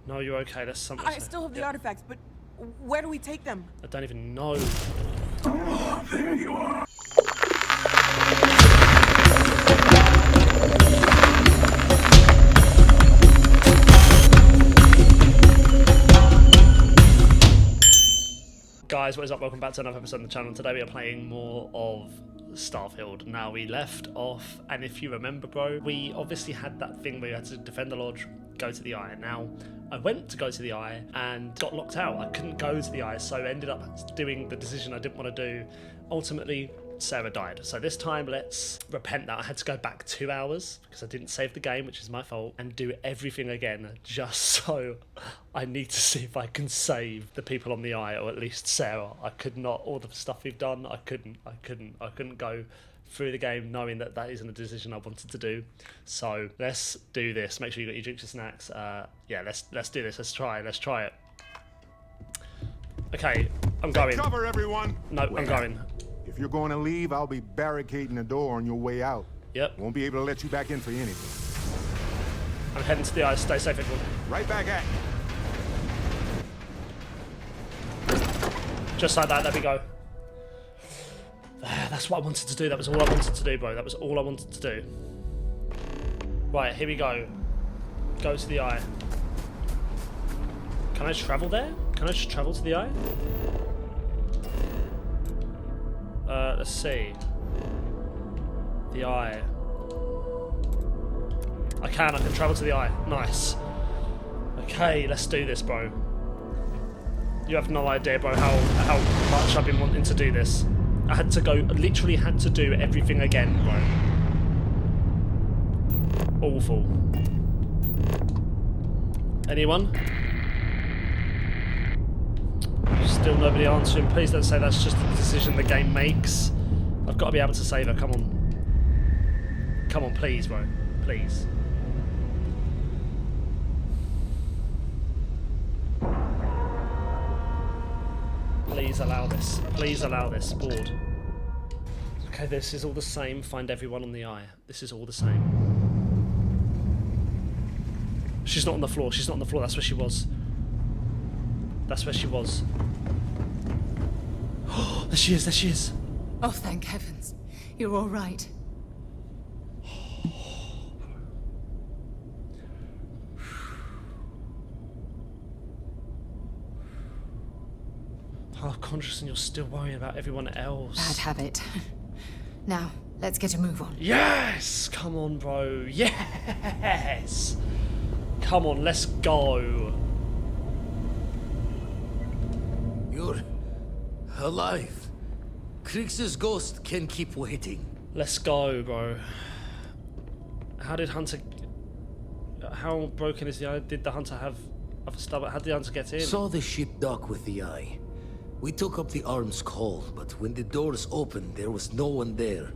No, you're okay. That's something. I still have the artifacts, but where do we take them? I don't even know. Oh, there you are. Guys, what is up? Welcome back to another episode of the channel. Today we are playing more of Starfield. Now, we left off, and if you remember, bro, we obviously had that thing where you had to defend the lodge, go to the eye. Now, I went to go to the eye and got locked out. I couldn't go to the eye, so I ended up doing the decision I didn't want to do. Ultimately, Sarah died. So this time, let's repent that I had to go back 2 hours because I didn't save the game, which is my fault, and do everything again just so I need to see if I can save the people on the eye, or at least Sarah. I could not. All the stuff we've done, I couldn't go through the game knowing that that isn't a decision I wanted to do. So let's do this. Make sure you got your drinks and snacks. Yeah, let's do this. Let's try it. Okay, I'm going. Cover, everyone. No, I'm going. If you're going to leave, I'll be barricading the door on your way out. Yep. Won't be able to let you back in for anything. I'm heading to the eye. Stay safe, everyone. Right back at you. Just like that. There we go. That's what I wanted to do. That was all I wanted to do, bro. That was all I wanted to do. Right, here we go. Go to the eye. Can I travel there? Can I just travel to the eye? Let's see. The eye. I can travel to the eye. Nice. Okay, let's do this, bro. You have no idea, bro, how much I've been wanting to do this. I had to go, literally had to do everything again, bro. Awful. Anyone? Still nobody answering. Please don't say that's just a decision the game makes. I've got to be able to save her. Come on. Come on, please, bro. Please. Please allow this. Please allow this. Board. Okay, this is all the same. Find everyone on the eye. This is all the same. She's not on the floor. She's not on the floor. That's where she was. That's where she was. Oh, there she is. There she is. Oh, thank heavens. You're all right. Half conscious and you're still worrying about everyone else. Bad habit. Now, let's get a move on. Yes! Come on, bro. Yes! Come on, let's go. You're alive. Kriegs's ghost can keep waiting. Let's go, bro. How did Hunter... How broken is the eye? Did the Hunter have a stub? How did the Hunter get in? Saw the ship dock with the eye. We took up the arm's call, but when the doors opened, there was no one there.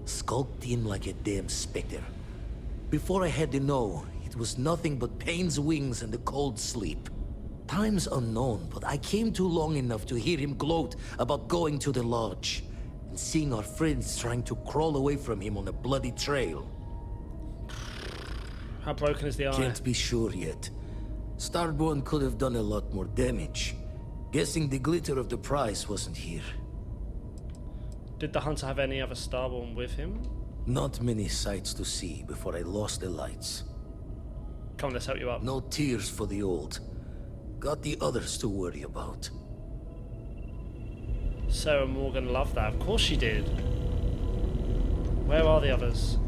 Skulked in like a damn specter. Before I had to know, it was nothing but pain's wings and a cold sleep. Time's unknown, but I came too long enough to hear him gloat about going to the lodge and seeing our friends trying to crawl away from him on a bloody trail. How broken is the eye? Can't be sure yet. Starborn could have done a lot more damage. Guessing the glitter of the prize wasn't here. Did the Hunter have any other Starborn with him? Not many sights to see before I lost the lights. Come on, let's help you up. No tears for the old. Got the others to worry about. Sarah Morgan loved that. Of course she did. Where are the others?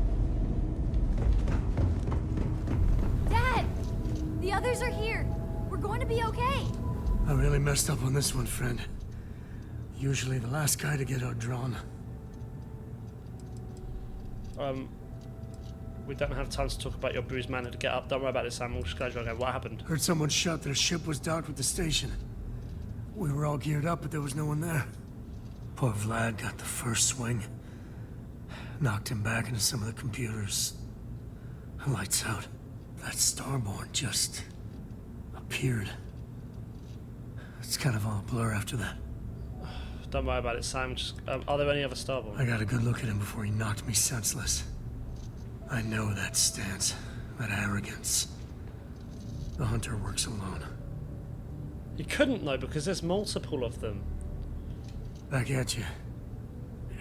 Dad! The others are here. We're going to be okay. I really messed up on this one, friend. Usually the last guy to get outdrawn. We don't have time to talk about your bruised man to get up. Don't worry about this, Sam. We'll just go. Okay, what happened? Heard someone shout that a ship was docked with the station. We were all geared up, but there was no one there. Poor Vlad got the first swing. Knocked him back into some of the computers. Lights out. That Starborn just appeared. It's kind of all a blur after that. Don't worry about it, Sam. Just, are there any other Starborn? I got a good look at him before he knocked me senseless. I know that stance, that arrogance. The hunter works alone. He couldn't though, because there's multiple of them. Back at you.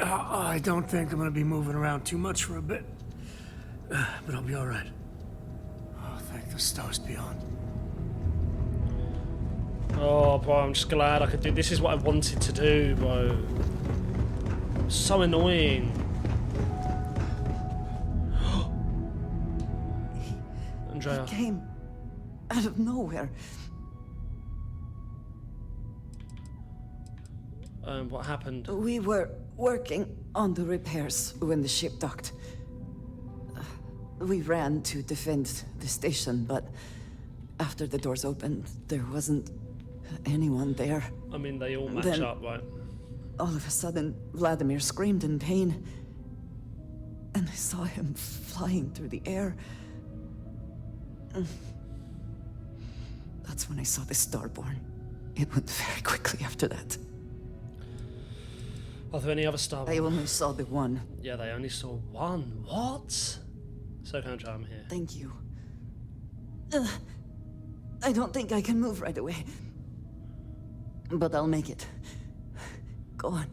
I don't think I'm gonna be moving around too much for a bit. But I'll be alright. Oh, thank the stars beyond. Oh, bro, I'm just glad I could do. This is what I wanted to do, bro. So annoying. Andrea. Came out of nowhere. What happened? We were working on the repairs when the ship docked. We ran to defend the station, but after the doors opened, there wasn't anyone there. I mean, they all match Then- up, right? All of a sudden, Vladimir screamed in pain, and I saw him flying through the air. That's when I saw the Starborn. It went very quickly after that. Are there any other Star I Wars? only saw the one. Yeah, they only saw one. What? So can I'm here. Thank you. I don't think I can move right away. But I'll make it. Go on.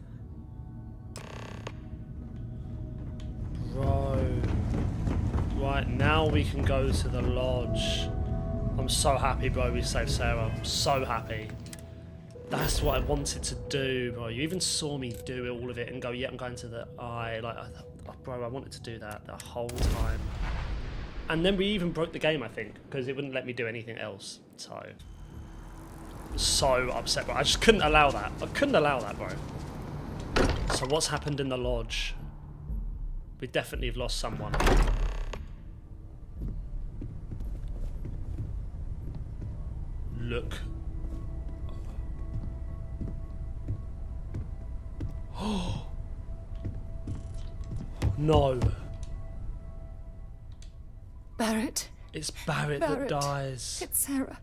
Bro. Right, now we can go to the lodge. I'm so happy, bro, we saved Sarah. I'm so happy. That's what I wanted to do, bro. You even saw me do all of it and go, yeah, I'm going to the eye. Like, bro, I wanted to do that the whole time. And then we even broke the game, I think, because it wouldn't let me do anything else. So upset, bro. I just couldn't allow that. I couldn't allow that, bro. So what's happened in the lodge? We definitely have lost someone. Look. Oh. No. Barrett, It's Barrett that Barrett. dies. it's Sarah.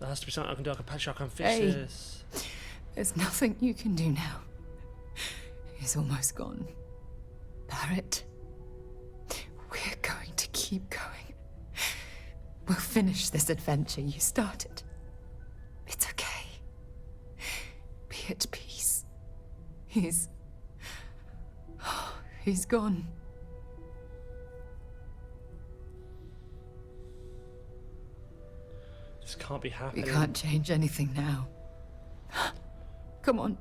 There has to be something I can do. I can patch you. I can fix Hey. this. There's nothing you can do now. He's almost gone. Barrett, we're going to keep going. We'll finish this adventure you started. It's okay. Be at peace. He's gone. This can't be We happening. can't change anything now. Come on.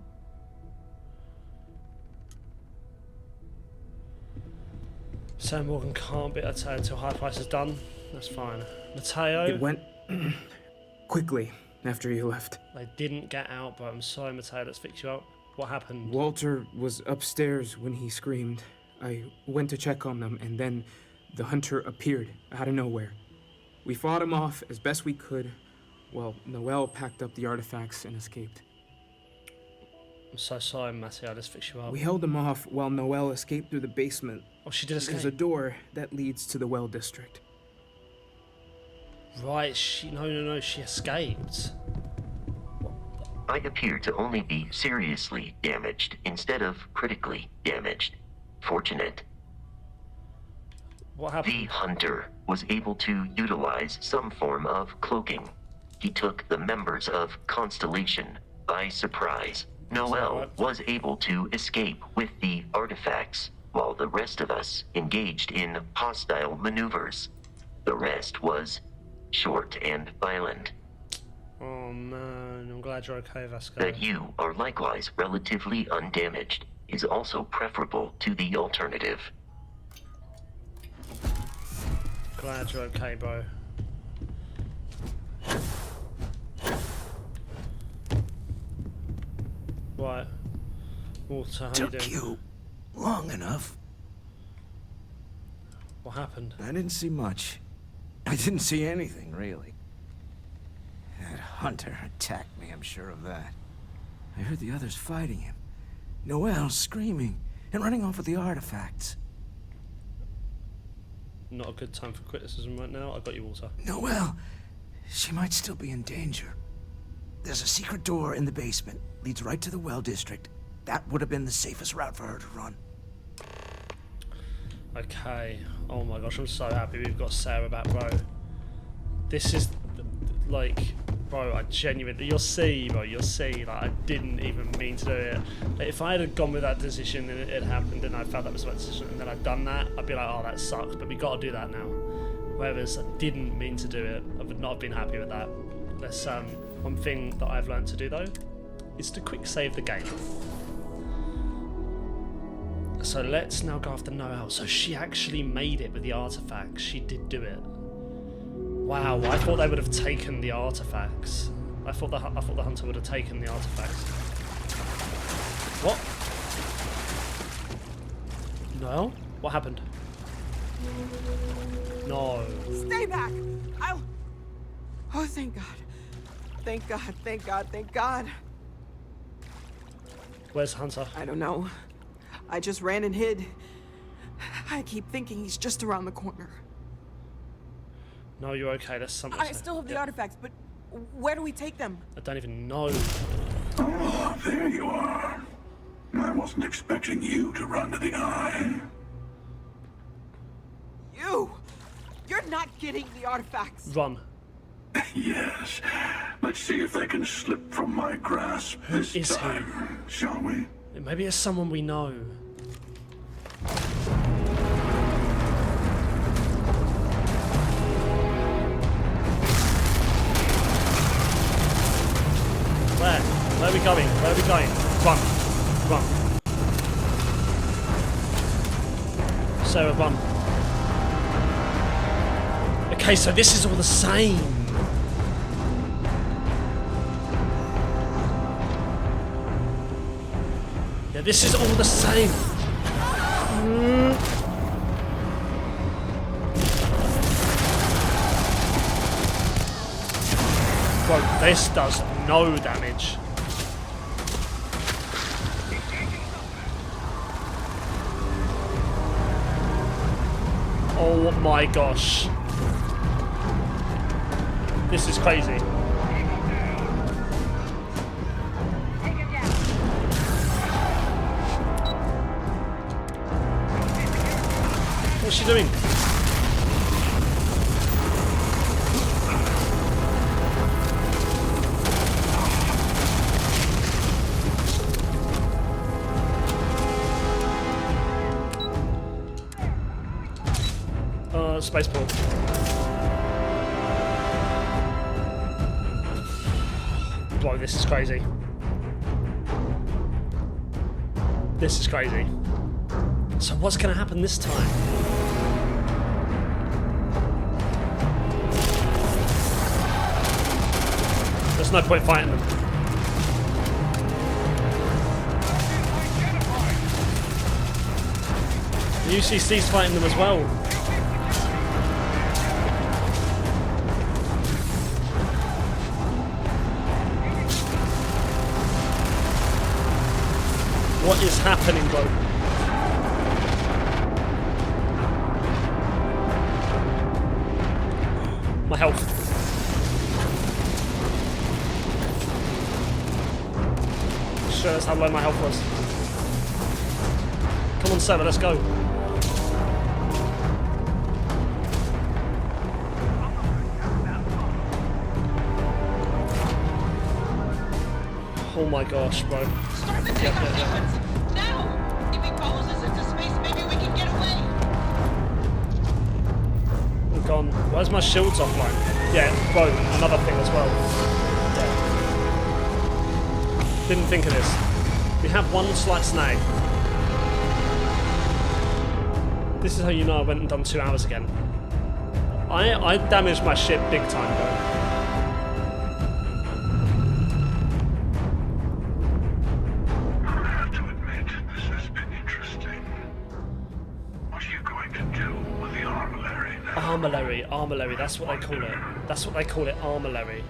Sam Morgan can't beat Mateo until High Price is done. That's fine. Mateo, It went quickly after you left. they didn't get out, but I'm sorry, Mateo. Let's fix you up. What happened? Walter was upstairs when he screamed. I went to check on them, and then the hunter appeared out of nowhere. We fought him off as best we could, while Noel packed up the artifacts and escaped. I'm so sorry, Mateo. Let's fix you up. We held him off while Noel escaped through the basement. Oh, she did There's a escape. door that leads to the well district. Right, no, she escaped. I appear to only be seriously damaged instead of critically damaged. Fortunate. What The happened? hunter was able to utilize some form of cloaking. He took the members of Constellation by surprise. Noel was able to escape with the artifacts, while the rest of us engaged in hostile maneuvers. The rest was short and violent. Oh man, I'm glad you're okay, Vasco. That you are likewise relatively undamaged is also preferable to the alternative. Glad you're okay, bro. Right. Walter, how you Took doing? you long enough. What happened? I didn't see much. I didn't see anything, really. That hunter attacked me, I'm sure of that. I heard the others fighting him. Noelle screaming and running off with the artifacts. Not a good time for criticism right now. I got you, Walter. Noelle, she might still be in danger. There's a secret door in the basement. Leads right to the well district. That would have been the safest route for her to run. Okay. Oh my gosh, I'm so happy we've got Sarah back, bro. This is, like, bro, I genuinely, you'll see, bro, you'll see, like, I didn't even mean to do it. Like, if I had gone with that decision and it happened and I felt that was the right decision and then I'd done that, I'd be like, oh, that sucks, but we gotta do that now. Whereas I didn't mean to do it, I would not have been happy with that. Let's, one thing that I've learned to do, though, is to quick save the game. So let's now go after Noelle. So she actually made it with the artifacts. She did do it. Wow, I thought they would have taken the artifacts. I thought the hunter would have taken the artifacts. What? Noelle? What happened? No. Stay back! I'll... Oh, thank God. Thank God, thank God, thank God. Where's Hunter? I don't know. I just ran and hid. I keep thinking he's just around the corner. No, you're okay. There's something. I still have the artifacts, but where do we take them? I don't even know. Oh, there you are. I wasn't expecting you to run to the eye. You! You're not getting the artifacts. Run. Yes. Let's see if they can slip from my grasp this time, shall we? Maybe it's someone we know. Where? Where are we going? Where are we going? Run. Run. Sarah, run. Okay, so this is all the same. Yeah, this is all the same. Bro, this does no damage. Oh my gosh. This is crazy. What's she doing? Spaceport. Bro, this is crazy. This is crazy. So what's going to happen this time? There's no point fighting them. The UCC's fighting them as well. What is happening, bro? My health. Sure, that's how low my health was. Come on, Sarah, let's go. Oh my gosh, bro. Yep. Now! If he follows us into space, maybe we can get away! I'm gone. Where's my shields offline? Yeah, bro, another thing as well. Yeah. Didn't think of this. We have one slight snag. This is how you know I went and done 2 hours again. I damaged my ship big time, bro. Armillary, that's what they call it. That's what they call it, armillary.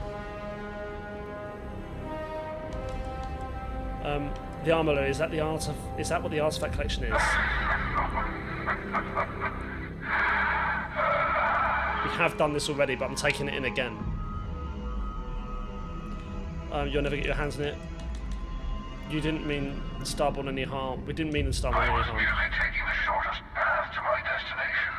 The armillary, is that what the artifact collection is? We have done this already, but I'm taking it in again. You'll never get your hands on it. You didn't mean Starborn any harm. We didn't mean Starborn any harm. Usually taking the shortest path to my destination.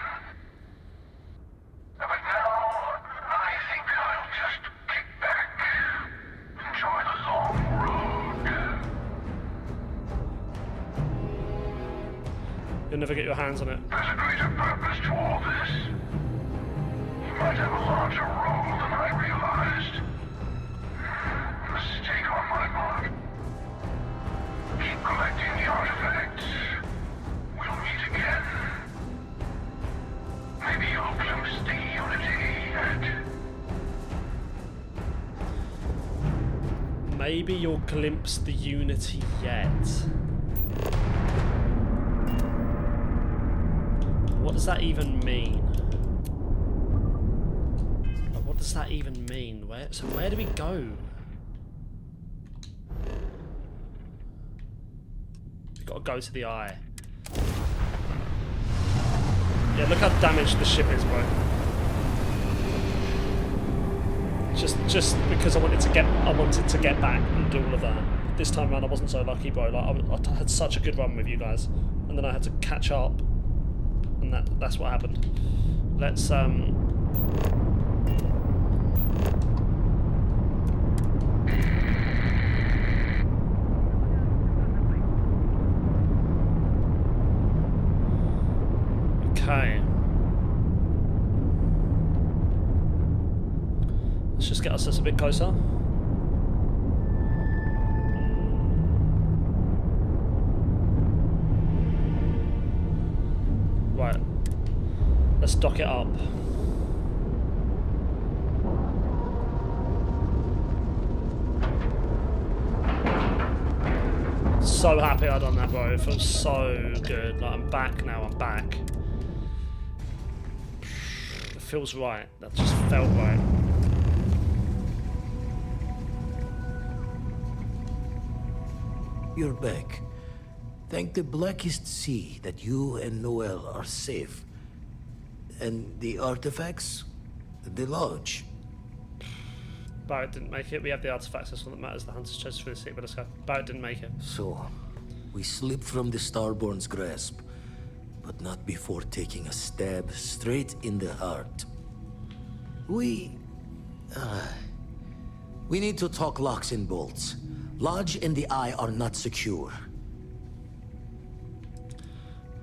never get your hands on it. There's a greater purpose to all this. You might have a larger role than I realized. Mistake on my part. Keep collecting the artifacts. We'll meet again. Maybe you'll glimpse the unity yet. Maybe you'll glimpse the unity yet. What does that even mean? What does that even mean? So where do we go? We've got to go to the eye. Yeah, look how damaged the ship is, bro. Just because I wanted to get back and do all of that. This time around I wasn't so lucky, bro. Like I had such a good run with you guys, and then I had to catch up, and that's what happened. Let's okay. Let's just get us a bit closer. Right. Let's dock it up. So happy I done that, bro. It feels so good. Like I'm back now. I'm back. It feels right. That just felt right. You're back. Thank the blackest sea that you and Noel are safe. And the artifacts? The lodge. Barrett didn't make it. We have the artifacts. That's all that matters. The hunters chose for the seat, but let's go. Barrett didn't make it. So, we slipped from the Starborn's grasp, but not before taking a stab straight in the heart. We need to talk locks and bolts. Lodge and the Eye are not secure.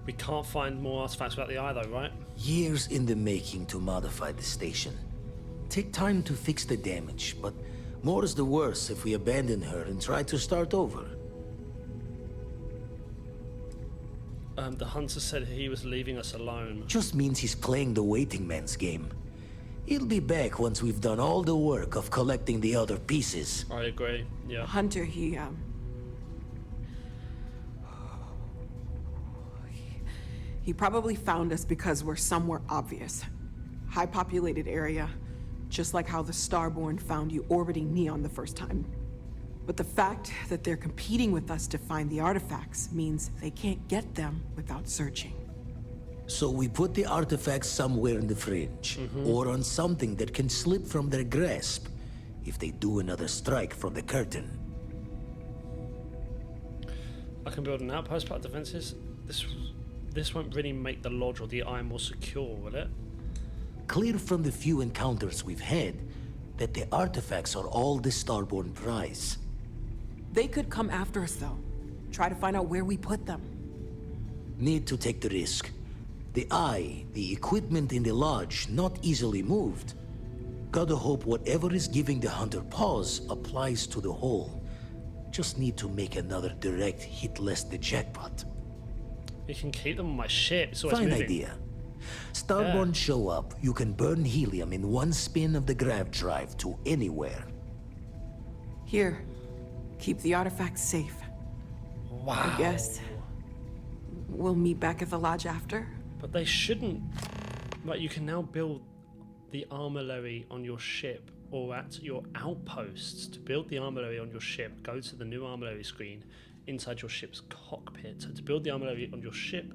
We can't find more artifacts without the eye, though, right? Years in the making to modify the station. Take time to fix the damage, but more is the worse if we abandon her and try to start over. The hunter said he was leaving us alone. Just means he's playing the waiting man's game. He'll be back once we've done all the work of collecting the other pieces. I agree, yeah. Hunter, he probably found us because we're somewhere obvious. High-populated area, just like how the Starborn found you orbiting Neon the first time. But the fact that they're competing with us to find the artifacts means they can't get them without searching. So we put the artifacts somewhere in the fringe, or on something that can slip from their grasp if they do another strike from the curtain. I can build an outpost part defenses. This won't really make the lodge or the eye more secure, will it? Clear from the few encounters we've had that the artifacts are all the Starborn prize. They could come after us, though. Try to find out where we put them. Need to take the risk. The eye, the equipment in the lodge, not easily moved. Gotta hope whatever is giving the hunter pause applies to the whole. Just need to make another direct hit less the jackpot. You can keep them on my ship. It's always Fine moving. idea. Starborn show up, you can burn helium in one spin of the grav drive to anywhere. Here, keep the artifacts safe. Wow. I guess we'll meet back at the lodge after. But they shouldn't. Right, you can now build the armillary on your ship or at your outposts. To build the armillary on your ship, go to the new armillary screen inside your ship's cockpit. So to build the armillary on your ship,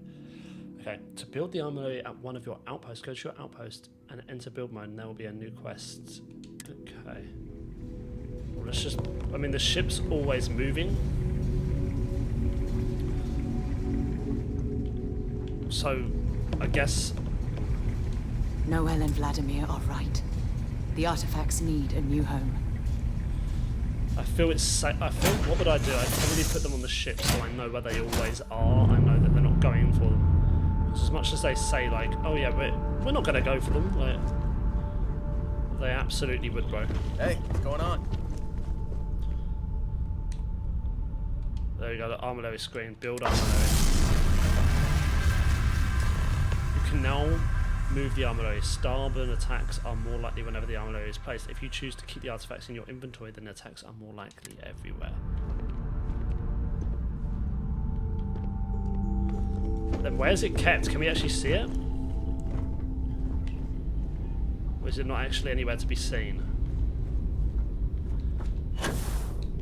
okay, to build the armillary at one of your outposts, go to your outpost and enter build mode, and there will be a new quest. Okay. Well, let's just, I mean, the ship's always moving. So, I guess... Noel and Vladimir are right. The artifacts need a new home. I feel it's safe. I feel, what would I do? I'd probably put them on the ship so I know where they always are. I know that they're not going for them. As much as they say, like, oh yeah, we're not going to go for them, like, they absolutely would, bro. Hey, what's going on? There you go, the armillary screen, build armillary. You can now move the armillary. Starborn attacks are more likely whenever the armillary is placed. If you choose to keep the artifacts in your inventory, then attacks are more likely everywhere. Then where's it kept? Can we actually see it? Or is it not actually anywhere to be seen?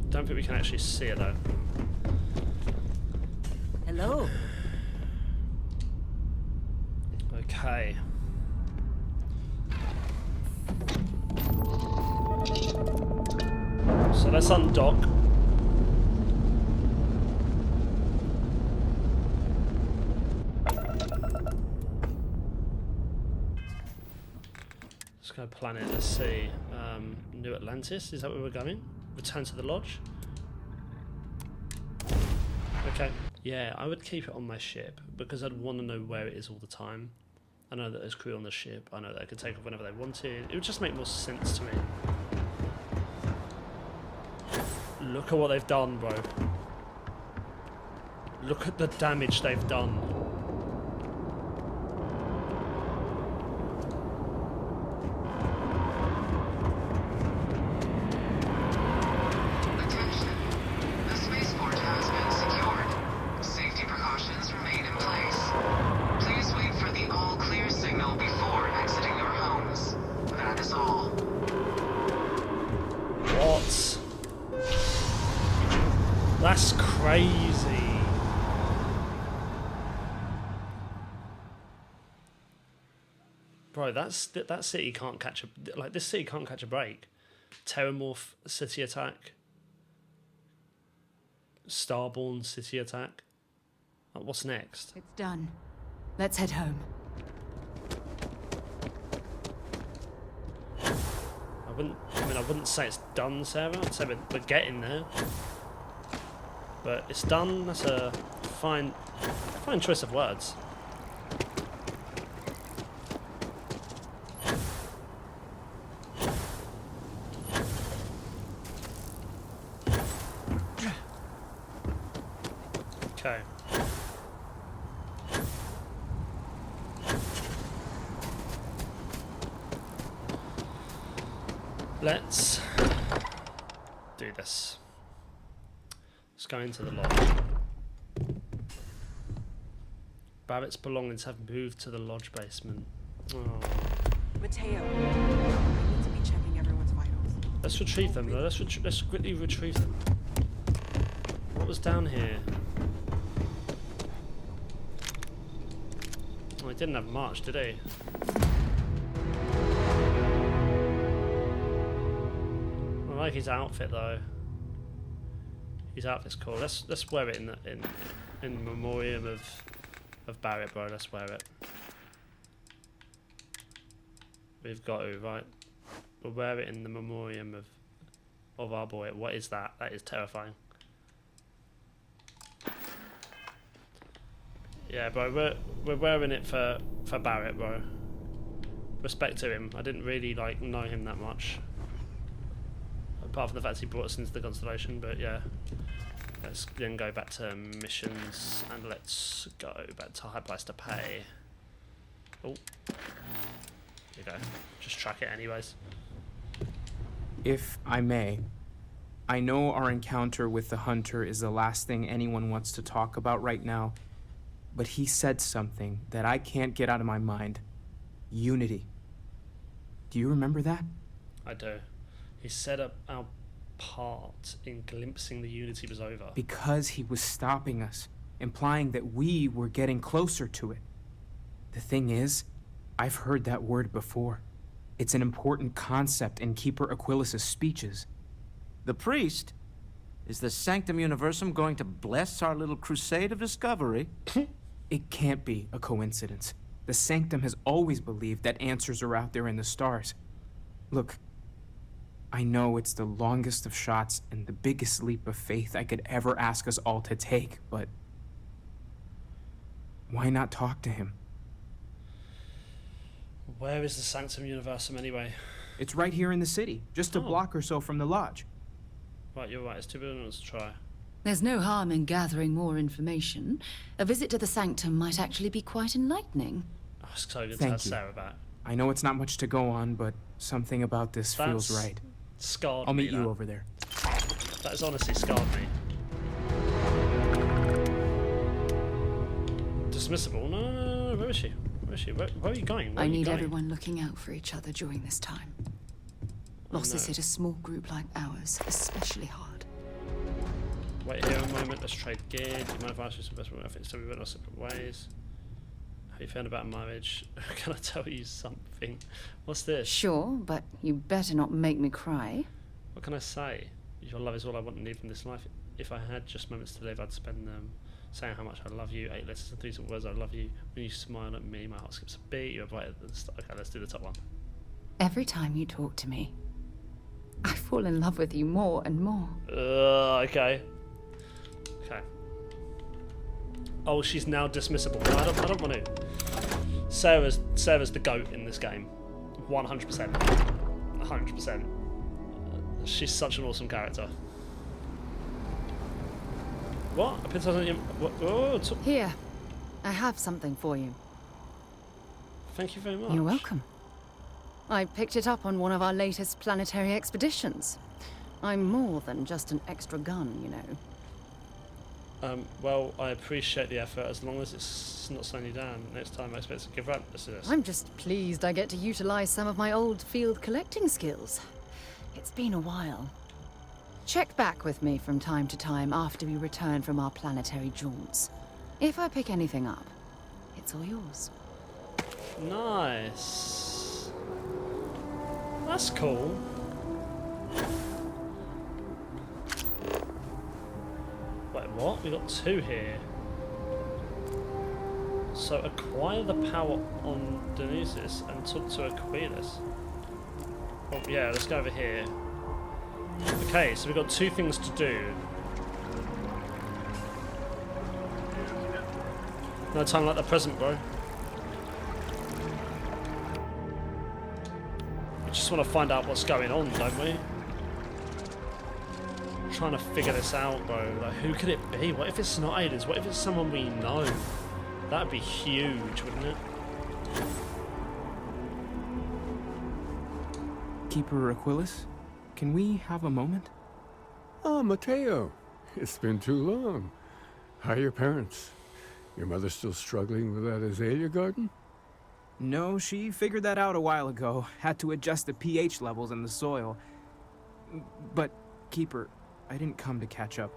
Don't think we can actually see it though. Hello. Okay. So let's undock. Let's go planet, let's see. New Atlantis, is that where we're going? Return to the lodge? Okay. Yeah, I would keep it on my ship because I'd want to know where it is all the time. I know that there's crew on the ship, I know that I could take off whenever they wanted. It would just make more sense to me. Look at what they've done, bro. Look at the damage they've done. That's crazy. Bro, that city can't catch a, like, this city can't catch a break. Terramorph city attack. Starborn city attack. Like, what's next? It's done. Let's head home. I wouldn't say it's done, Sarah. I'd say we're getting there. But it's done. That's a fine choice of words. Okay. Let's do this. Let's go into the lodge. Barrett's belongings have moved to the lodge basement. Oh. Mateo, I need to be checking everyone's vitals. Let's retrieve them though. Let's quickly retrieve them. What was down here? Oh, he didn't have much, did he? I like his outfit though. His outfit's cool. Let's wear it in memoriam of Barrett, bro. Let's wear it. We've got to, right? We'll wear it in the memoriam of our boy. What is that? That is terrifying. Yeah, bro. We're wearing it for Barrett, bro. Respect to him. I didn't really like know him that much. Apart from the fact he brought us into the constellation, but yeah. Let's then go back to missions and let's go back to high price to pay. Oh. Here you go. Just track it anyways. If I may, I know our encounter with the Hunter is the last thing anyone wants to talk about right now, but he said something that I can't get out of my mind. Unity. Do you remember that? I do. He said our part in glimpsing the Unity was over. Because he was stopping us, implying that we were getting closer to it. The thing is, I've heard that word before. It's an important concept in Keeper Aquilas's speeches. The priest? Is the Sanctum Universum going to bless our little crusade of discovery? It can't be a coincidence. The Sanctum has always believed that answers are out there in the stars. Look, I know it's the longest of shots and the biggest leap of faith I could ever ask us all to take, but why not talk to him? Where is the Sanctum Universum anyway? It's right here in the city, just a block or so from the lodge. Right, you're right. It's too big to try. There's no harm in gathering more information. A visit to the Sanctum might actually be quite enlightening. Oh, it's so good to Thank have you. Sarah back. I know it's not much to go on, but something about this feels right. Scarred I'll me, meet you that. over there. That has honestly scarred me. Dismissible? No. Where is she? Where is she? Where are you going? Where I are you need going? everyone looking out for each other during this time. Losses hit a small group like ours especially hard. Wait here a moment, let's trade gear. Do you mind if I ask you some best I think so we went our separate ways. How you feeling about marriage? Can I tell you something? What's this? Sure, but you better not make me cry. What can I say? Your love is all I want and need from this life. If I had just moments to live, I'd spend them saying how much I love you. 8 letters and 3 simple words, I love you. When you smile at me, my heart skips a beat. You're right at the start. Okay, let's do the top one. Every time you talk to me, I fall in love with you more and more. Okay. Okay. Oh, she's now dismissible. No, I don't want to. Sarah's the GOAT in this game. 100%. 100%. She's such an awesome character. What? A pin on you? What? Here, I have something for you. Thank you very much. You're welcome. I picked it up on one of our latest planetary expeditions. I'm more than just an extra gun, you know. Well, I appreciate the effort as long as it's not slowing you down. Next time I expect to give up. Let's do this. I'm just pleased I get to utilize some of my old field collecting skills. It's been a while. Check back with me from time to time after we return from our planetary jaunts. If I pick anything up, it's all yours. Nice. That's cool. Wait, what? We got 2 here. So acquire the power on Dionysus and talk to Aquilus. Oh yeah, let's go over here. Okay, so we've got 2 things to do. No time like the present, bro. We just want to find out what's going on, don't we? Trying to figure this out, bro. Like, who could it be? What if it's not aliens? What if it's someone we know? That'd be huge, wouldn't it? Keeper Aquilus, can we have a moment? Oh, Mateo. It's been too long. How are your parents? Your mother still struggling with that azalea garden? No, she figured that out a while ago. Had to adjust the pH levels in the soil. But, Keeper, I didn't come to catch up.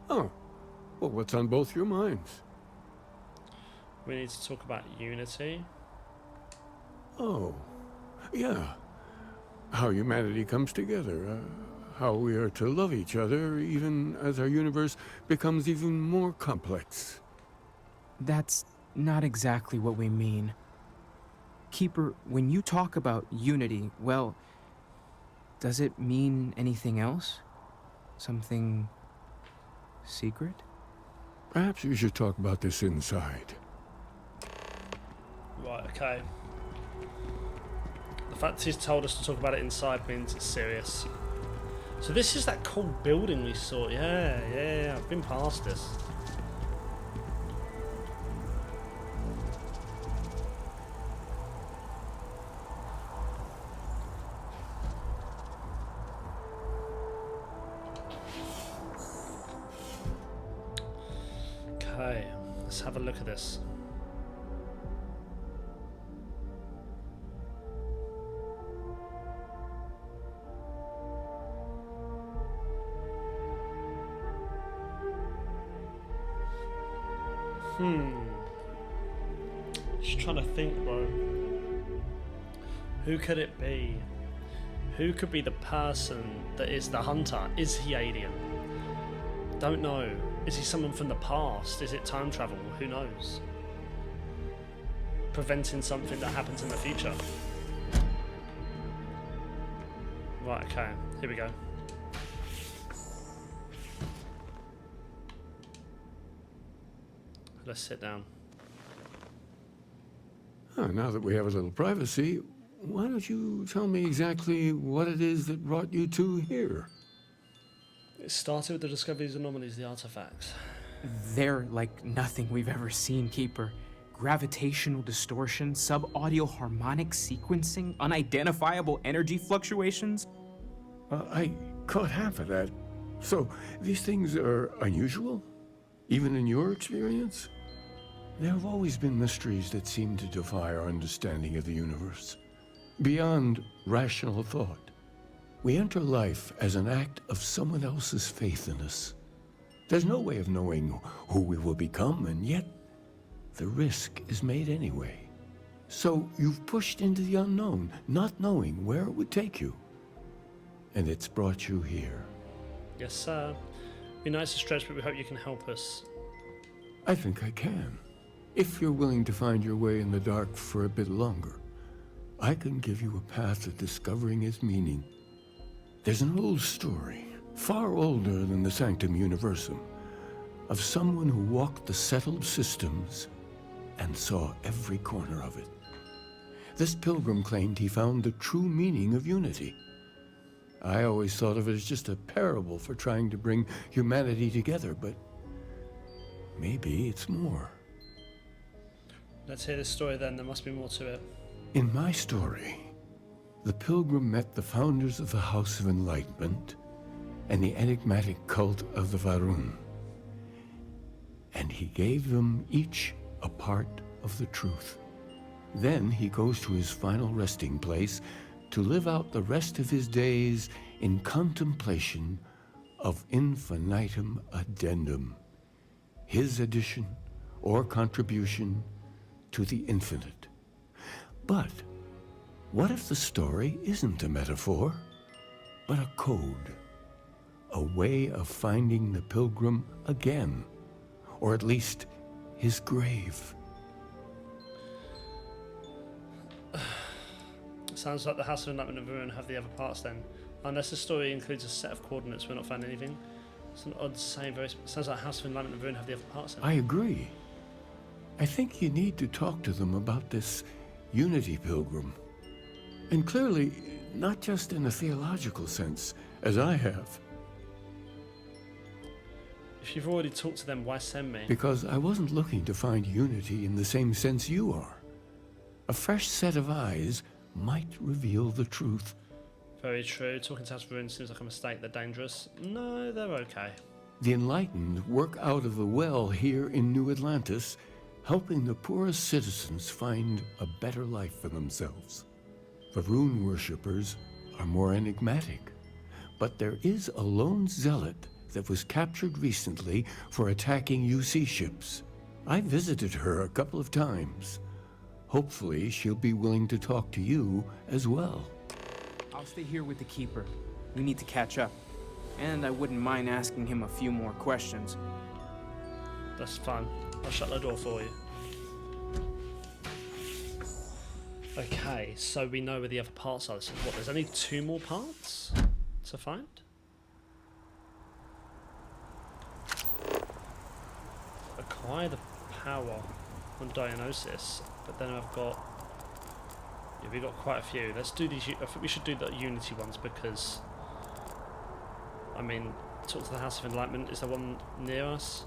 Oh. Well, what's on both your minds? We need to talk about unity. Oh. Yeah. How humanity comes together. How we are to love each other even as our universe becomes even more complex. That's not exactly what we mean. Keeper, when you talk about unity, well, does it mean anything else? Something secret? Perhaps you should talk about this inside. Right, okay. The fact he's told us to talk about it inside means it's serious. So this is that cool building we saw. Yeah, I've been past this. Okay, let's have a look at this. Just trying to think, bro. Who could it be? Who could be the person that is the hunter? Is he alien? Don't know. Is he someone from the past? Is it time travel? Who knows? Preventing something that happens in the future. Right, okay. Here we go. Let's sit down. Now that we have a little privacy, why don't you tell me exactly what it is that brought you two here? It started with the discoveries of anomalies, the artifacts. They're like nothing we've ever seen, Keeper. Gravitational distortion, sub-audio harmonic sequencing, unidentifiable energy fluctuations. I caught half of that. So, these things are unusual? Even in your experience? There have always been mysteries that seem to defy our understanding of the universe. Beyond rational thought. We enter life as an act of someone else's faith in us. There's no way of knowing who we will become, and yet the risk is made anyway. So you've pushed into the unknown, not knowing where it would take you. And it's brought you here. Yes, sir. Be nice to stretch, but we hope you can help us. I think I can. If you're willing to find your way in the dark for a bit longer, I can give you a path to discovering its meaning. There's an old story, far older than the Sanctum Universum, of someone who walked the settled systems and saw every corner of it. This pilgrim claimed he found the true meaning of unity. I always thought of it as just a parable for trying to bring humanity together, but maybe it's more. Let's hear this story then, there must be more to it. In my story, the pilgrim met the founders of the House of Enlightenment and the enigmatic cult of the Varun. And he gave them each a part of the truth. Then he goes to his final resting place to live out the rest of his days in contemplation of infinitum addendum, his addition or contribution to the infinite. But what if the story isn't a metaphor, but a code? A way of finding the pilgrim again, or at least his grave. Sounds like the House of Enlightenment and Ruin have the other parts then. Unless the story includes a set of coordinates, we're not finding anything. It's an odd saying, sounds like House of Enlightenment and Ruin have the other parts then. I agree. I think you need to talk to them about this unity pilgrim. And clearly, not just in a theological sense, as I have. If you've already talked to them, why send me? Because I wasn't looking to find unity in the same sense you are. A fresh set of eyes might reveal the truth. Very true. Talking to House of Ruin seems like a mistake. They're dangerous. No, they're okay. The enlightened work out of the well here in New Atlantis, helping the poorest citizens find a better life for themselves. The rune worshippers are more enigmatic, but there is a lone zealot that was captured recently for attacking UC ships. I visited her a couple of times. Hopefully, she'll be willing to talk to you as well. I'll stay here with the Keeper. We need to catch up. And I wouldn't mind asking him a few more questions. That's fine. I'll shut the door for you. Okay, so we know where the other parts are. So what, there's only 2 more parts to find? Acquire the power on diagnosis, but then I've got... Yeah, we've got quite a few. Let's do these... I think we should do the Unity ones because... I mean, talk to the House of Enlightenment. Is there one near us?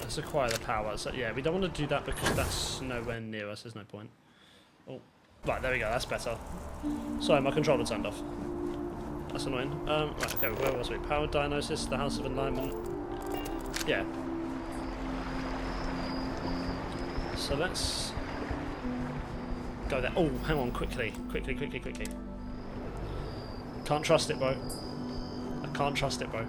Let's acquire the power. So yeah, we don't want to do that because that's nowhere near us. There's no point. Oh, right, there we go. That's better. Sorry, my controller turned off. That's annoying. Right, okay, where was we? Power diagnosis, the House of Enlightenment. Yeah. So let's go there. Oh, hang on, quickly. Can't trust it, bro. I can't trust it, bro.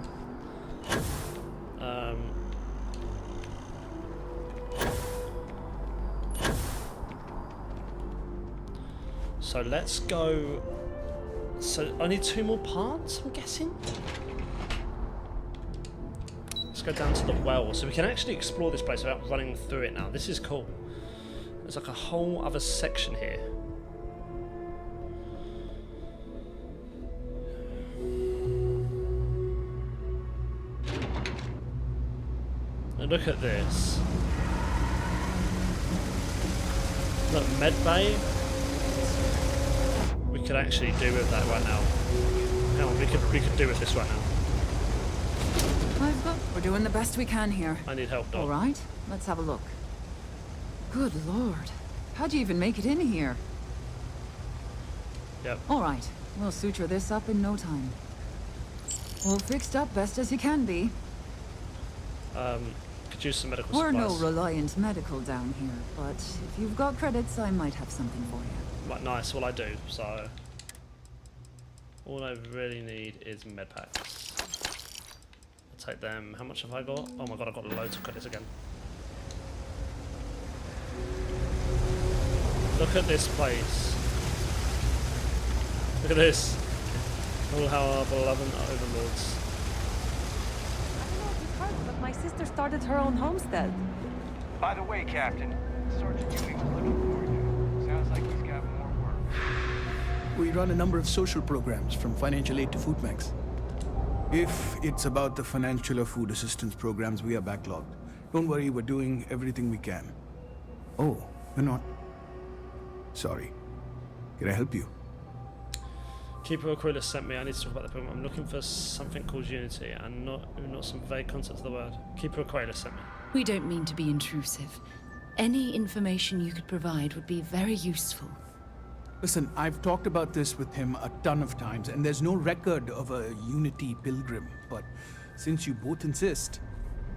So let's go. So I need 2 more parts, I'm guessing. Let's go down to the well, so we can actually explore this place without running through it now. This is cool. There's like a whole other section here. look at this. Look, medbay. We could actually do with that right now. Hang on, we could do with this right now. We're doing the best we can here. I need help, Doc. All right, let's have a look. Good lord. How'd you even make it in here? Yep. All right, we'll suture this up in no time. All fixed up best as you can be. Could use some medical We're supplies. no Reliant Medical down here, but if you've got credits, I might have something for you. Right, nice. Well, I do. So all I really need is med packs. I'll take them. How much have I got? Oh my god, I've got loads of credits again. Look at this place. Look at this. All our beloved overlords. I don't know if you've heard, but my sister started her own homestead. By the way, Captain, Sergeant Ewing was looking for you. Sounds like he's got more work. We run a number of social programs, from financial aid to food banks. If it's about the financial or food assistance programs, we are backlogged. Don't worry, we're doing everything we can. Oh, we're not. Sorry. Can I help you? Keeper Aquilus sent me. I need to talk about the program. I'm looking for something called Unity, and not some vague concept of the word. Keeper Aquilus sent me. We don't mean to be intrusive. Any information you could provide would be very useful. Listen, I've talked about this with him a ton of times, and there's no record of a Unity pilgrim. But since you both insist,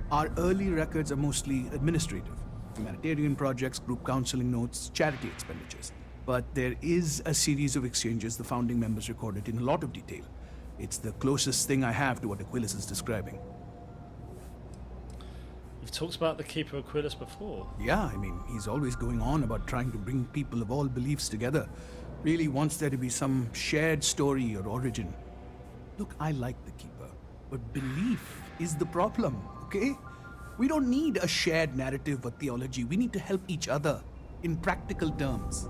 our early records are mostly administrative. Humanitarian projects, group counseling notes, charity expenditures. But there is a series of exchanges the founding members recorded in a lot of detail. It's the closest thing I have to what Aquilus is describing. You've talked about the Keeper Aquilus before. Yeah, I mean, he's always going on about trying to bring people of all beliefs together. Really wants there to be some shared story or origin. Look, I like the Keeper, but belief is the problem, okay? We don't need a shared narrative or theology. We need to help each other in practical terms.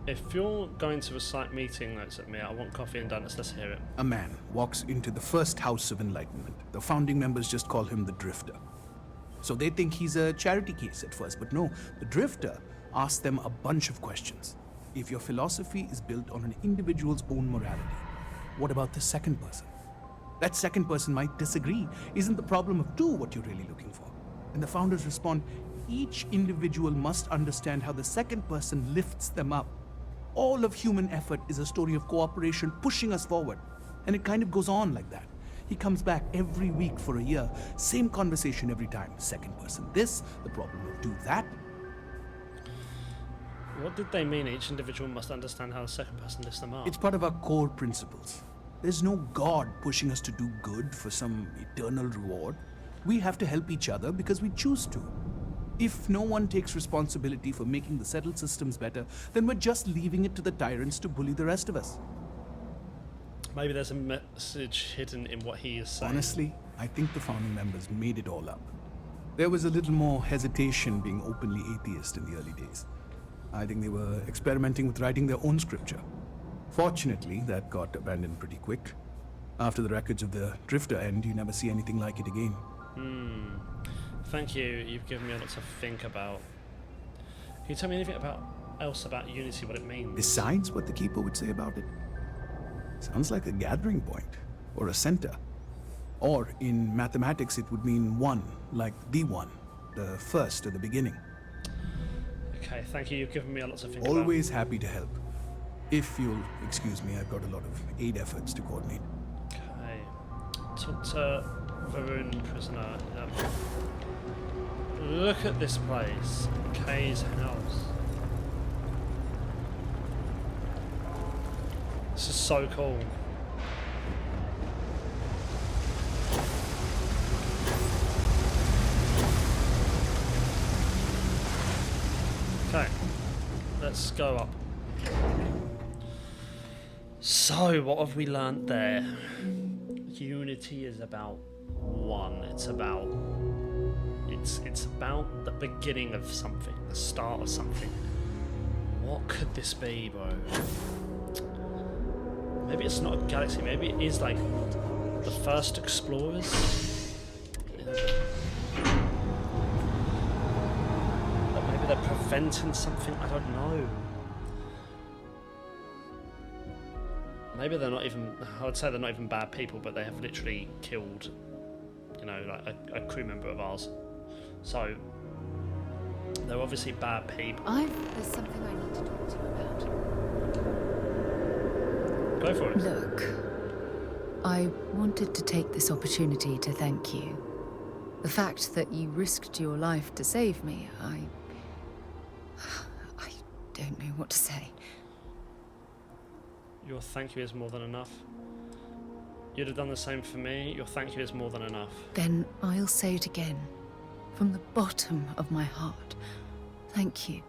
If you're going to recite meeting notes at me, I want coffee and donuts. Let's hear it. A man walks into the first house of enlightenment. The founding members just call him the Drifter. So they think he's a charity case at first, but no, the Drifter asks them a bunch of questions. If your philosophy is built on an individual's own morality, what about the second person? That second person might disagree. Isn't the problem of two what you're really looking for? And the founders respond, each individual must understand how the second person lifts them up. All of human effort is a story of cooperation pushing us forward. And it kind of goes on like that. He comes back every week for a year. Same conversation every time. Second person this, the problem of do that. What did they mean? Each individual must understand how the second person lifts them up. It's part of our core principles. There's no God pushing us to do good for some eternal reward. We have to help each other because we choose to. If no one takes responsibility for making the settled systems better, then we're just leaving it to the tyrants to bully the rest of us. Maybe there's a message hidden in what he is saying. Honestly, I think the founding members made it all up. There was a little more hesitation being openly atheist in the early days. I think they were experimenting with writing their own scripture. Fortunately, that got abandoned pretty quick. After the records of the Drifter end, you never see anything like it again. Thank you. You've given me a lot to think about. Can you tell me anything else about Unity, what it means? Besides what the Keeper would say about it? Sounds like a gathering point, or a center. Or, in mathematics, it would mean one, like the one, the first or the beginning. Okay, thank you. You've given me a lot to think about. Always happy to help. If you'll excuse me, I've got a lot of aid efforts to coordinate. Okay. Talk to Varun, prisoner. Look at this place. Kay's house. This is so cool. Okay, let's go up. So, what have we learnt there? Unity is about one. It's about the beginning of something, the start of something. What could this be, bro? Maybe it's not a galaxy. Maybe it is like the first explorers. they're preventing something. I don't know. Maybe they're not even. I would say they're not even bad people, but they have literally killed, you know, like a crew member of ours. So they're obviously bad people. There's something I need to talk to you about. Go for it. Look, I wanted to take this opportunity to thank you. The fact that you risked your life to save me, I don't know what to say. Your thank you is more than enough. You'd have done the same for me. Your thank you is more than enough. Then I'll say it again. From the bottom of my heart, thank you.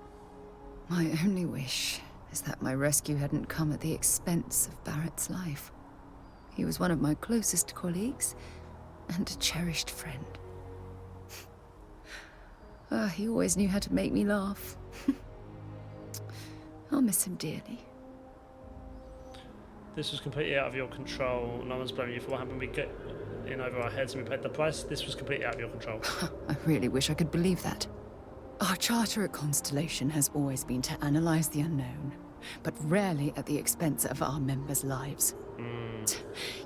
My only wish is that my rescue hadn't come at the expense of Barrett's life. He was one of my closest colleagues and a cherished friend. He always knew how to make me laugh. I'll miss him dearly. This was completely out of your control. No one's blaming you for what happened. We get in over our heads and we paid the price. This was completely out of your control. I really wish I could believe that. Our charter at Constellation has always been to analyze the unknown, but rarely at the expense of our members' lives.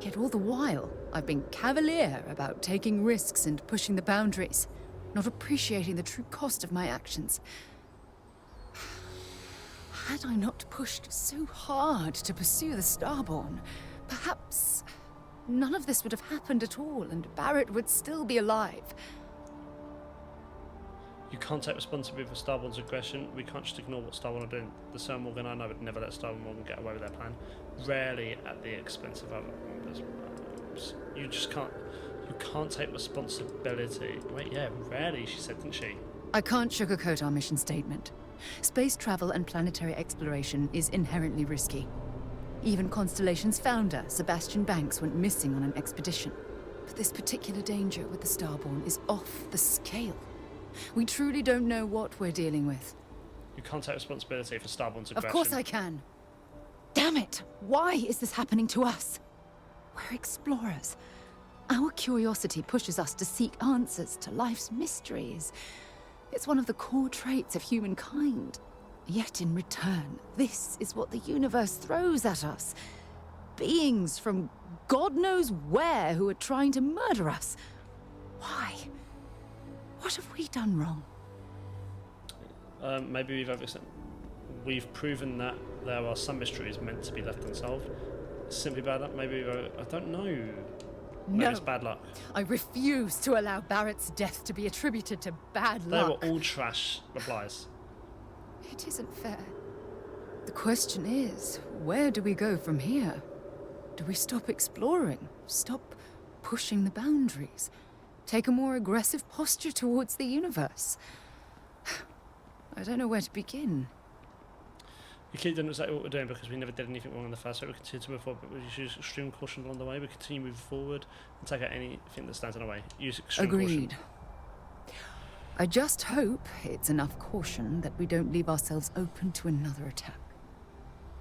Yet all the while, I've been cavalier about taking risks and pushing the boundaries, not appreciating the true cost of my actions. Had I not pushed so hard to pursue the Starborn, perhaps none of this would have happened at all, and Barrett would still be alive. You can't take responsibility for Starborn's aggression. We can't just ignore what Starborn are doing. The Sir Morgan I know would never let Starborn get away with their plan. Rarely at the expense of other members. You just can't. You can't take responsibility. Wait, yeah, rarely, she said, didn't she? I can't sugarcoat our mission statement. Space travel and planetary exploration is inherently risky. Even Constellation's founder, Sebastian Banks, went missing on an expedition. But this particular danger with the Starborn is off the scale. We truly don't know what we're dealing with. You can't take responsibility for Starborn's aggression. Of course I can. Damn it! Why is this happening to us? We're explorers. Our curiosity pushes us to seek answers to life's mysteries. It's one of the core traits of humankind. Yet in return, this is what the universe throws at us. Beings from God knows where who are trying to murder us. Why? What have we done wrong? Maybe we've proven that there are some mysteries meant to be left unsolved. Simply bad luck. Maybe I don't know. Maybe it's bad luck. I refuse to allow Barrett's death to be attributed to bad luck. They were all trash replies. It isn't fair. The question is, where do we go from here? Do we stop exploring? Stop pushing the boundaries? Take a more aggressive posture towards the universe? I don't know where to begin. We keep doing exactly what we're doing because we never did anything wrong in the first way. We continue to move forward, but we use extreme caution along the way. We continue moving forward and take out anything that stands in our way. Use extreme caution. Agreed. I just hope it's enough caution that we don't leave ourselves open to another attack.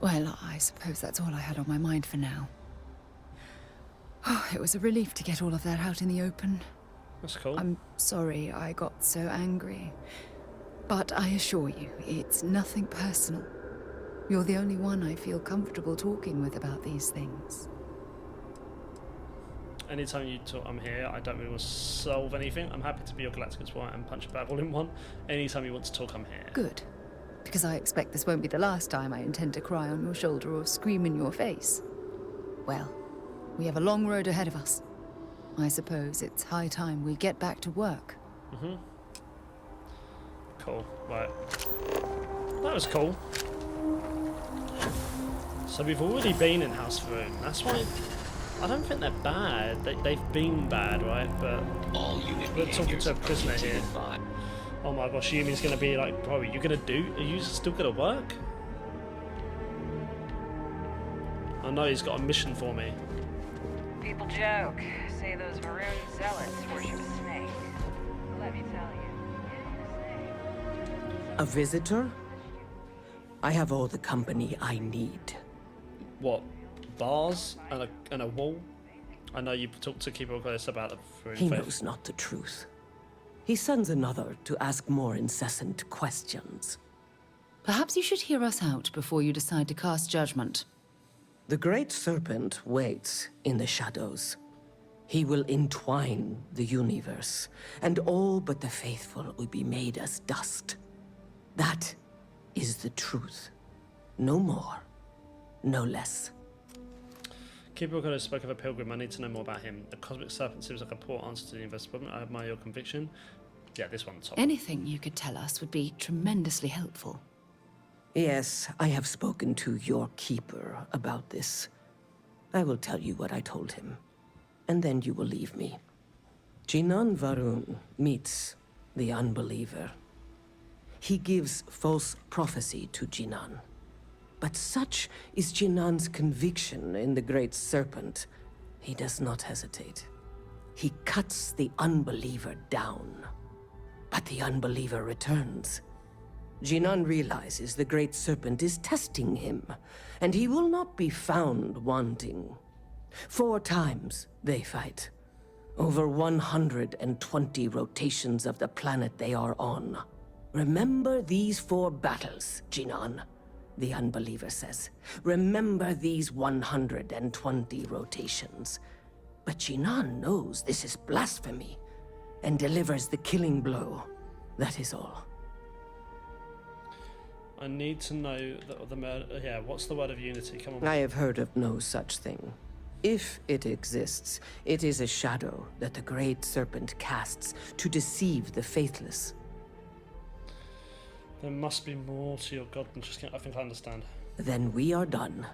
Well, I suppose that's all I had on my mind for now. Oh, it was a relief to get all of that out in the open. That's cool. I'm sorry I got so angry. But I assure you, it's nothing personal. You're the only one I feel comfortable talking with about these things. Anytime you talk, I'm here. I don't really want to solve anything. I'm happy to be your galactic explorer and punch a bag all in one. Anytime you want to talk, I'm here. Good. Because I expect this won't be the last time I intend to cry on your shoulder or scream in your face. Well, we have a long road ahead of us. I suppose it's high time we get back to work. Mm-hmm. Cool. Right. That was cool. So we've already been in House Room. That's why I don't think they're bad. They've been bad, right? But we're talking to a prisoner here. Oh my gosh, Yumi's gonna be like, bro, are you still gonna work? I know he's got a mission for me. People joke, say those maroon zealots worship a snake. Let me tell you. A visitor? I have all the company I need. What? Bars and a wall? I know you talked to Keeper Grace about the He knows not the truth. He sends another to ask more incessant questions. Perhaps you should hear us out before you decide to cast judgment. The Great Serpent waits in the shadows. He will entwine the universe, and all but the faithful will be made as dust. That is the truth. No more, no less. Keeper of God spoke of a pilgrim. I need to know more about him. The cosmic serpent seems like a poor answer to the universe problem. I admire your conviction. Yeah, this one's top. Anything you could tell us would be tremendously helpful. Yes, I have spoken to your keeper about this. I will tell you what I told him, and then you will leave me. Jinan Varun meets the unbeliever. He gives false prophecy to Jinan. But such is Jinan's conviction in the Great Serpent, he does not hesitate. He cuts the unbeliever down. But the unbeliever returns. Jinan realizes the Great Serpent is testing him, and he will not be found wanting. 4 times they fight. Over 120 rotations of the planet they are on. Remember these 4 battles, Jinan, the unbeliever says. Remember these 120 rotations. But Jinan knows this is blasphemy, and delivers the killing blow. That is all. I need to know the murder. Yeah, what's the word of unity? Come on. I have heard of no such thing. If it exists, it is a shadow that the Great Serpent casts to deceive the faithless. There must be more to your God than just... I think I understand. Then we are done.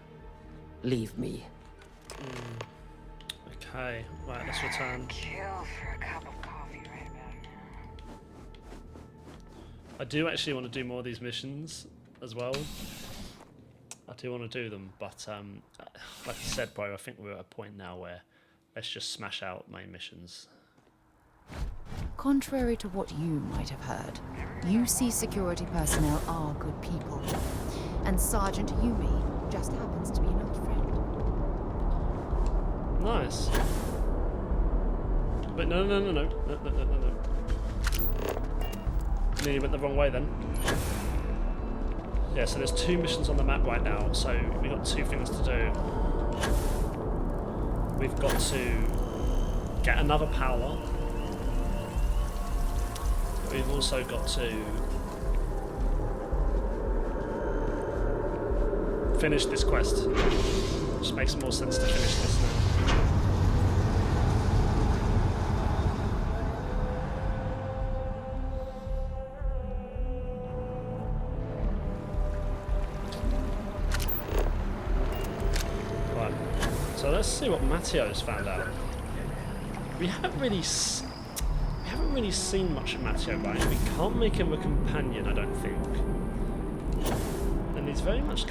Leave me. Okay, right, let's return. Kill for a cup of coffee right about now. I do actually want to do more of these missions as well. I do want to do them, but like I said, bro, I think we're at a point now where let's just smash out main missions. Contrary to what you might have heard, UC security personnel are good people. And Sergeant Yumi just happens to be an old friend. Nice. But no. Nearly went the wrong way then. Yeah, so there's 2 missions on the map right now, so we've got 2 things to do. We've got to get another power. We've also got to finish this quest. Just makes more sense to finish this now. Right, so let's see what Matteo's found out. We haven't really seen much of Matteo, right? We can't make him a companion, I don't think. And he's very much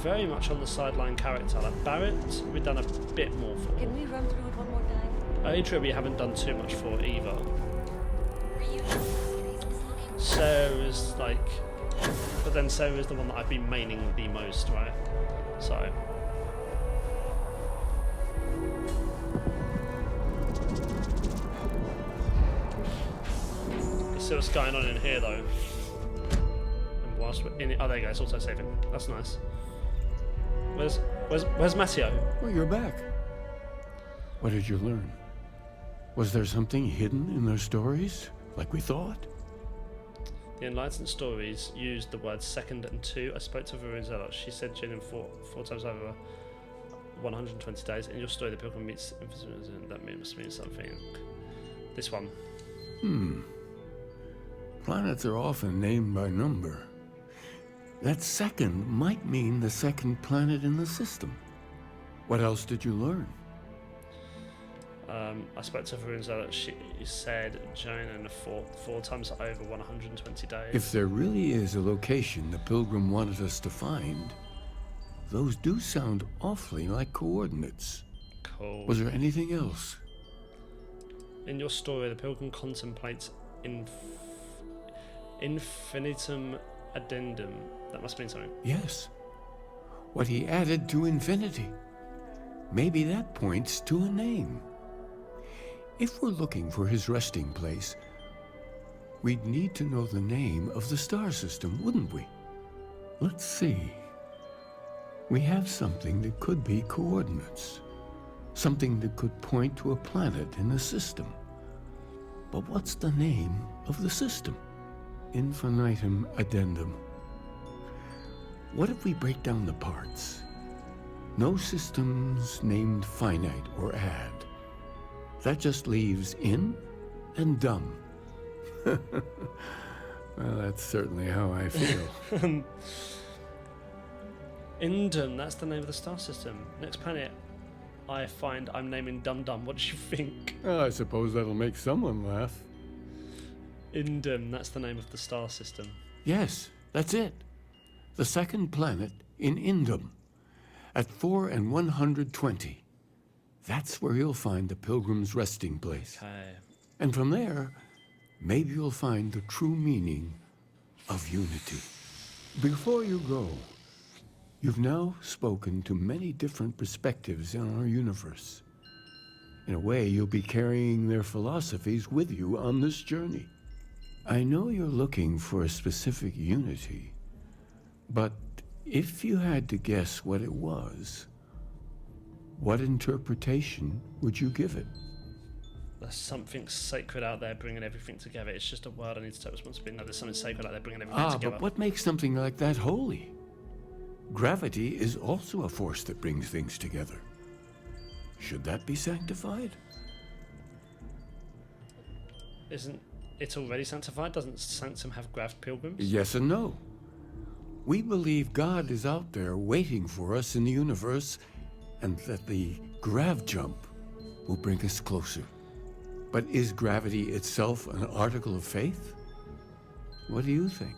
very much on the sideline character. Like Barrett, we've done a bit more for. Can we run through it one more time? Adria, we haven't done too much for either. Sarah's like, but then Sarah is the one that I've been maining the most, right? So. Let's see what's going on in here though. And whilst we're in it, oh there you go, it's auto saving. That's nice. Where's Matteo? Well, you're back. What did you learn? Was there something hidden in their stories, like we thought? The Enlightened stories used the words second and 2. I spoke to Varun Zealot. She said Jin four times over 120 days. In your story, the pilgrim meets and that must mean something. This one. Planets are often named by number. That second might mean the second planet in the system. What else did you learn? I spoke to Varun Zealot. She said Joan and four times over 120 days. If there really is a location the pilgrim wanted us to find, those do sound awfully like coordinates. Cool. Was there anything else? In your story, the pilgrim contemplates infinitum addendum. That must mean something. Yes. What he added to infinity. Maybe that points to a name. If we're looking for his resting place, we'd need to know the name of the star system, wouldn't we? Let's see. We have something that could be coordinates. Something that could point to a planet in the system. But what's the name of the system? Infinitum addendum. What if we break down the parts? No systems named finite or add. That just leaves in and dumb. Well, that's certainly how I feel. Indum, that's the name of the star system. Next planet I find I'm naming Dum Dum. What do you think? Well, I suppose that'll make someone laugh. Indum, that's the name of the star system. Yes, that's it. The second planet in Indum. At 4 and 120. That's where you'll find the Pilgrim's resting place. Okay. And from there, maybe you'll find the true meaning of unity. Before you go, you've now spoken to many different perspectives in our universe. In a way, you'll be carrying their philosophies with you on this journey. I know you're looking for a specific unity, but if you had to guess what it was, what interpretation would you give it? There's something sacred out there bringing everything together. It's just a word I need to take responsibility. No, there's something sacred out there bringing everything together. But what makes something like that holy? Gravity is also a force that brings things together. Should that be sanctified? Isn't it already sanctified? Doesn't Sanctum have grav pilgrims? Yes and no. We believe God is out there waiting for us in the universe, and that the grav jump will bring us closer. But is gravity itself an article of faith? What do you think?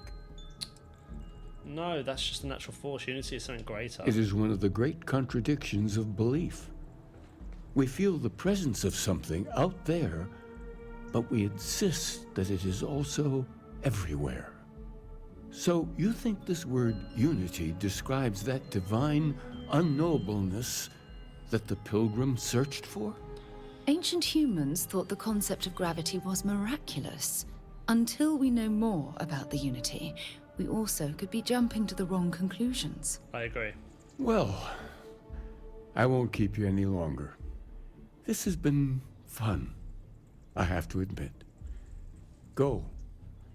No, that's just a natural force. Unity is something greater. It is one of the great contradictions of belief. We feel the presence of something out there, but we insist that it is also everywhere. So you think this word unity describes that divine unknowableness that the pilgrim searched for? Ancient humans thought the concept of gravity was miraculous. Until we know more about the Unity, we also could be jumping to the wrong conclusions. I agree. Well, I won't keep you any longer. This has been fun, I have to admit. Go,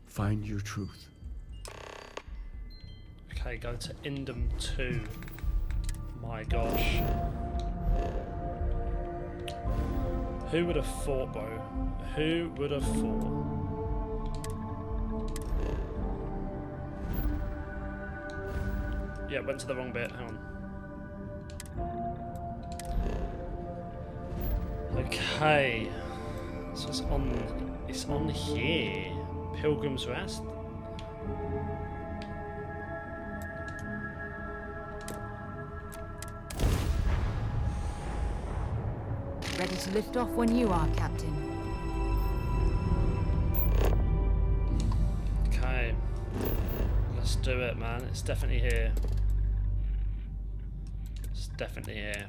find your truth. Okay, go to Indum 2. My gosh. Who would have thought, bro? Who would have thought? Yeah, went to the wrong bit. Hang on. Okay. So it's on here. Pilgrim's Rest. Ready to lift off when you are, Captain. Okay. Let's do it, man. It's definitely here. It's definitely here.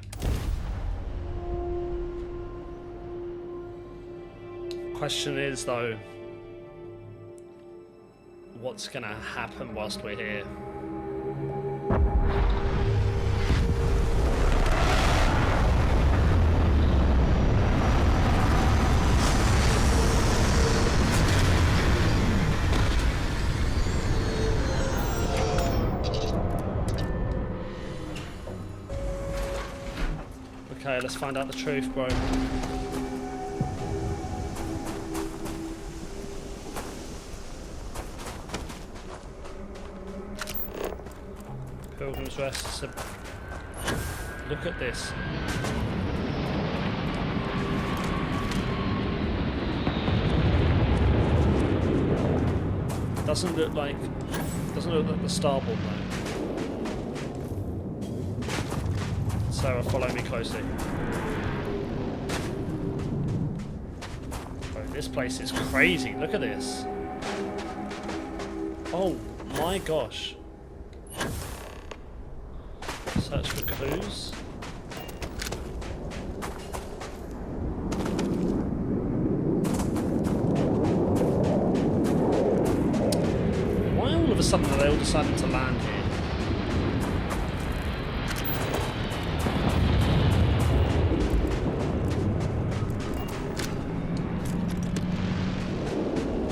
Question is, though, what's gonna happen whilst we're here? Okay, let's find out the truth, bro. Pilgrim's Rest. So look at this. Doesn't look like the starboard though. Sarah, follow me closely. Bro, this place is crazy. Look at this. Oh my gosh. Search for clues. a sudden they all decided to land here.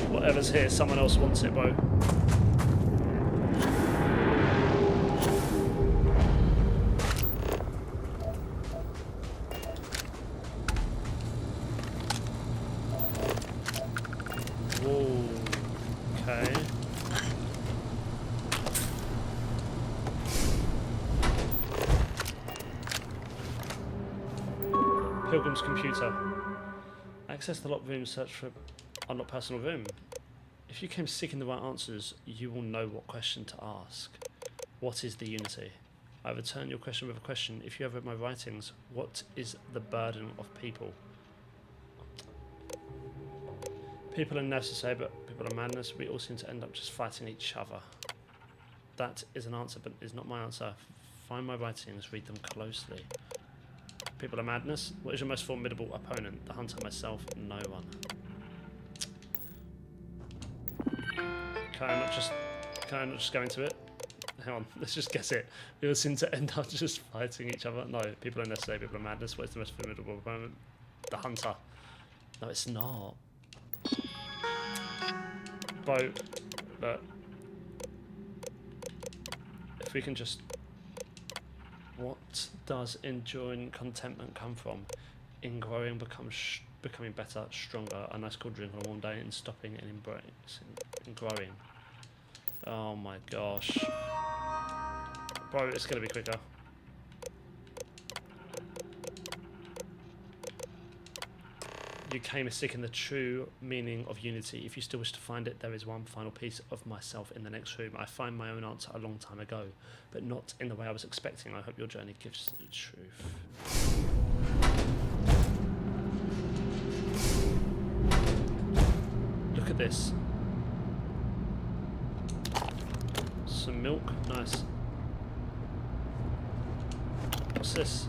Whatever's here, someone else wants it, bro. Whoa. Okay. Pilgrim's computer. Access the locked room, search for unlock personal room. If you came seeking the right answers, you will know what question to ask. What is the unity? I return your question with a question. If you have read my writings, what is the burden of people? People are necessary, but people are madness. We all seem to end up just fighting each other. That is an answer, but is not my answer. Find my writings, read them closely. People are madness. What is your most formidable opponent? The hunter, myself, no one. Can I not just go into it? Hang on, let's just guess it. We all seem to end up just fighting each other. No, people are necessary, people are madness. What is the most formidable opponent? The hunter. No, it's not. Bro, look. If we can just... What does enduring contentment come from? In growing, becoming better, stronger. A nice cold drink on a warm day, and stopping and embracing and growing. Oh my gosh. Bro, it's gonna be quicker. You came seeking the true meaning of unity. If you still wish to find it, there is one final piece of myself in the next room. I find my own answer a long time ago, but not in the way I was expecting. I hope your journey gives the truth. Look at this. Some milk, nice. What's this?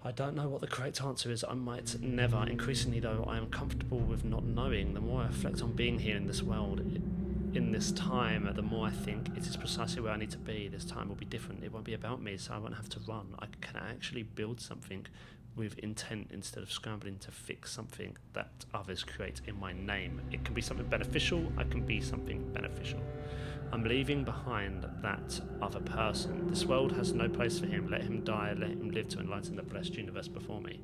I don't know what the correct answer is. I might never. Increasingly, though, I am comfortable with not knowing. The more I reflect on being here in this world, in this time, the more I think it is precisely where I need to be. This time will be different. It won't be about me, so I won't have to run. I can actually build something with intent instead of scrambling to fix something that others create in my name. It can be something beneficial. I can be something beneficial. I'm leaving behind that other person. This world has no place for him. Let him die. Let him live to enlighten the blessed universe before me.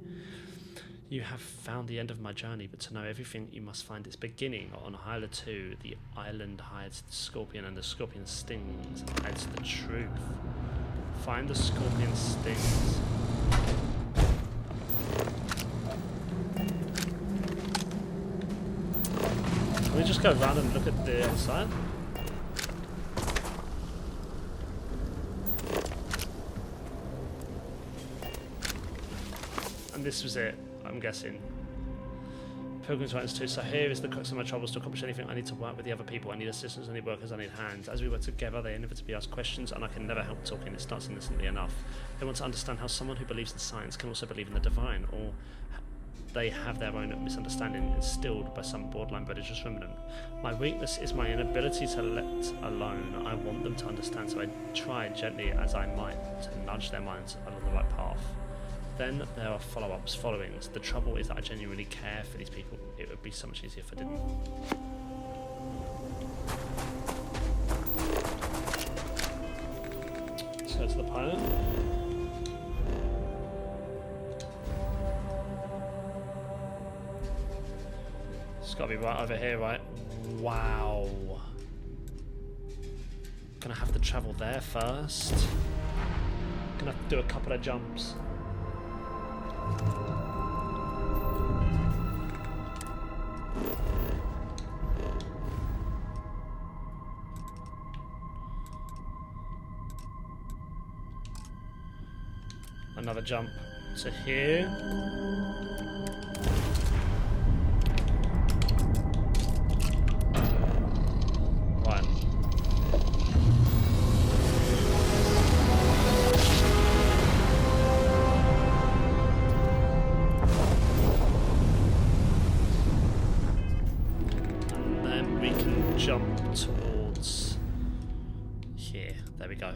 You have found the end of my journey, but to know everything, you must find its beginning. On Hyla 2, the island hides the scorpion, and the scorpion stings and hides the truth. Find the scorpion stings. Can we just go around and look at the other side? And this was it, I'm guessing. Pilgrim's Writings 2. So here is the crux of my troubles. To accomplish anything, I need to work with the other people. I need assistance, I need workers, I need hands. As we work together, they inevitably ask questions, and I can never help talking. It starts innocently enough. They want to understand how someone who believes in science can also believe in the divine, or they have their own misunderstanding instilled by some borderline religious remnant. My weakness is my inability to let alone. I want them to understand, so I try gently as I might to nudge their minds along the right path. Then there are follow-ups, followings. The trouble is that I genuinely care for these people. It would be so much easier if I didn't. Let's go to the pilot. It's got to be right over here, right? Wow. Gonna have to travel there first. Gonna have to do a couple of jumps. Another jump to here. Right. And then we can jump towards here. There we go.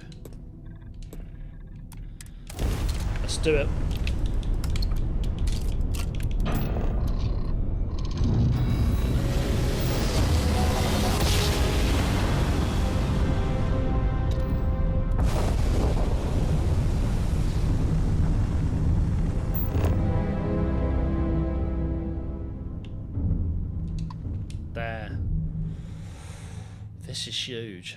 Let's do it. There. This is huge.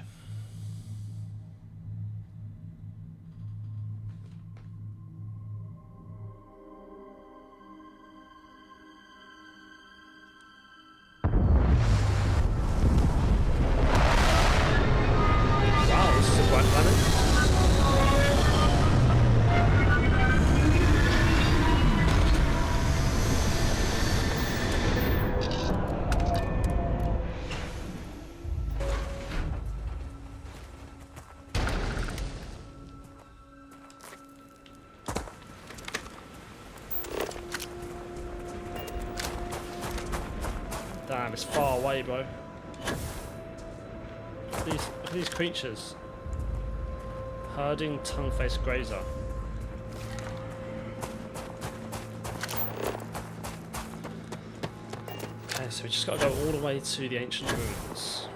Wow, this is a bright planet. Damn, it's far away, bro. Look at these creatures. Herding tongue-faced grazer. Okay, so we just gotta go all the way to the ancient ruins.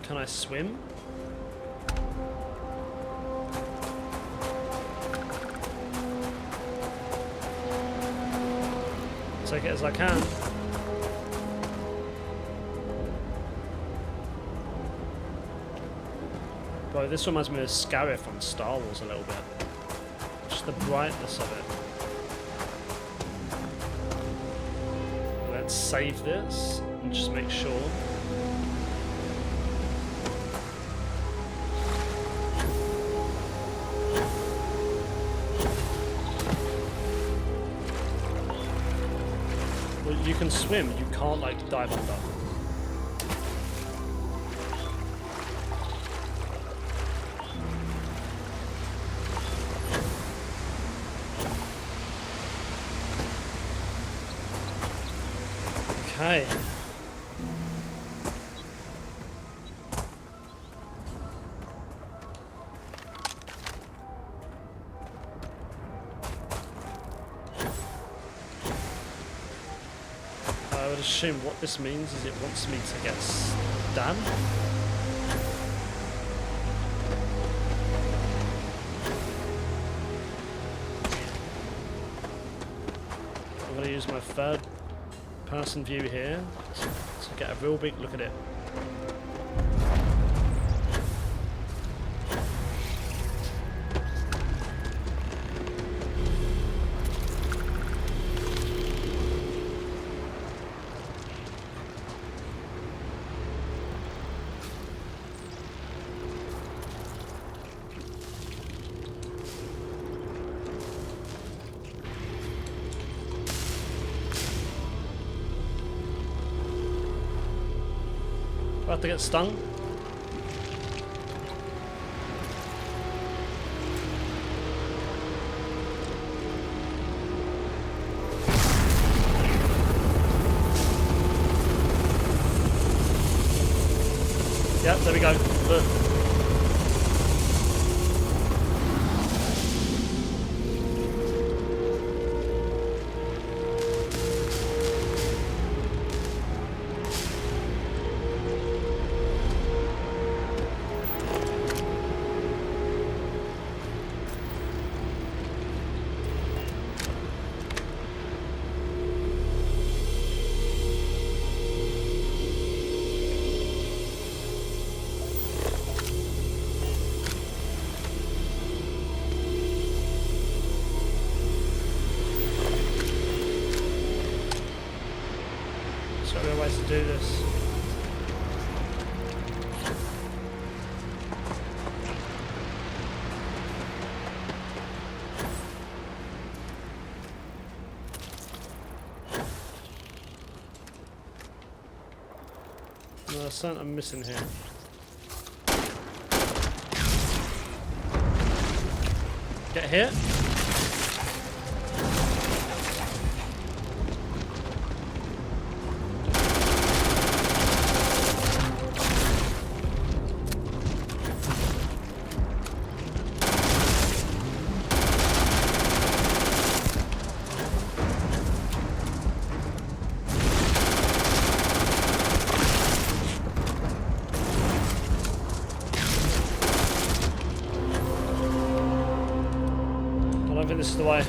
Can I swim? Take it as I can. Bro, this reminds me of Scarif on Star Wars a little bit. Just the brightness of it. Let's save this and just make sure. You can swim, you can't like dive under. Okay. I would assume what this means is it wants me to get stabbed. I'm going to use my third person view here to get a real big look at it. About to get stung. Yep, there we go. Look. There are ways to do this. No, there's something I'm missing here. Get here. I don't think this is the way.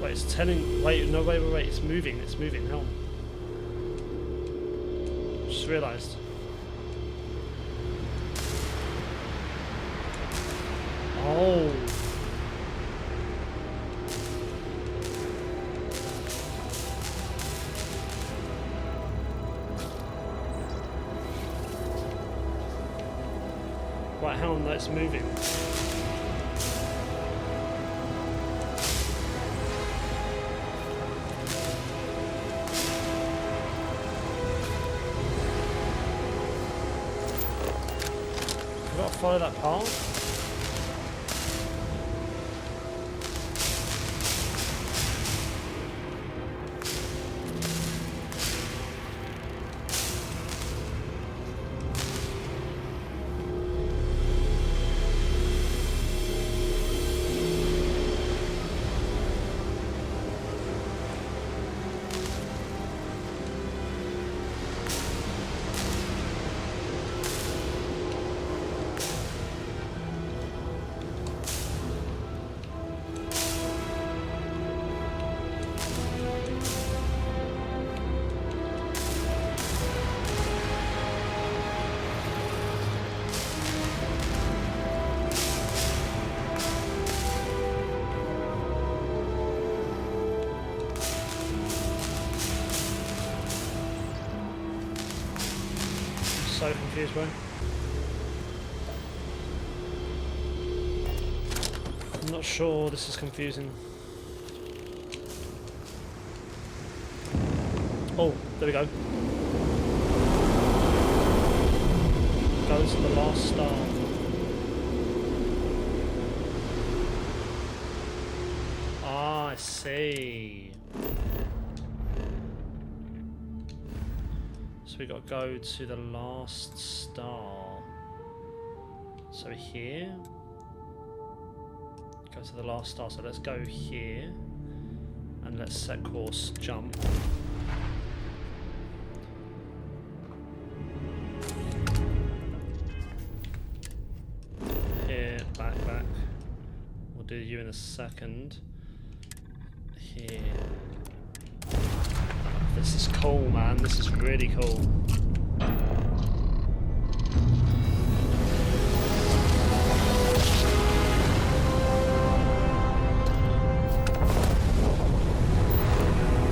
Wait, it's telling. Wait, no, wait. It's moving. It's moving. Hell. Just realised. Oh. Right, hell, no, it's moving. I've got to follow that path. So confused, bro. I'm not sure, this is confusing. Oh, there we go. Goes to the last star. Ah, I see. So we got to go to the last star. So here. Go to the last star. So let's go here. And let's set course, jump. Here, back. We'll do you in a second. Here. This is cool, man. This is really cool.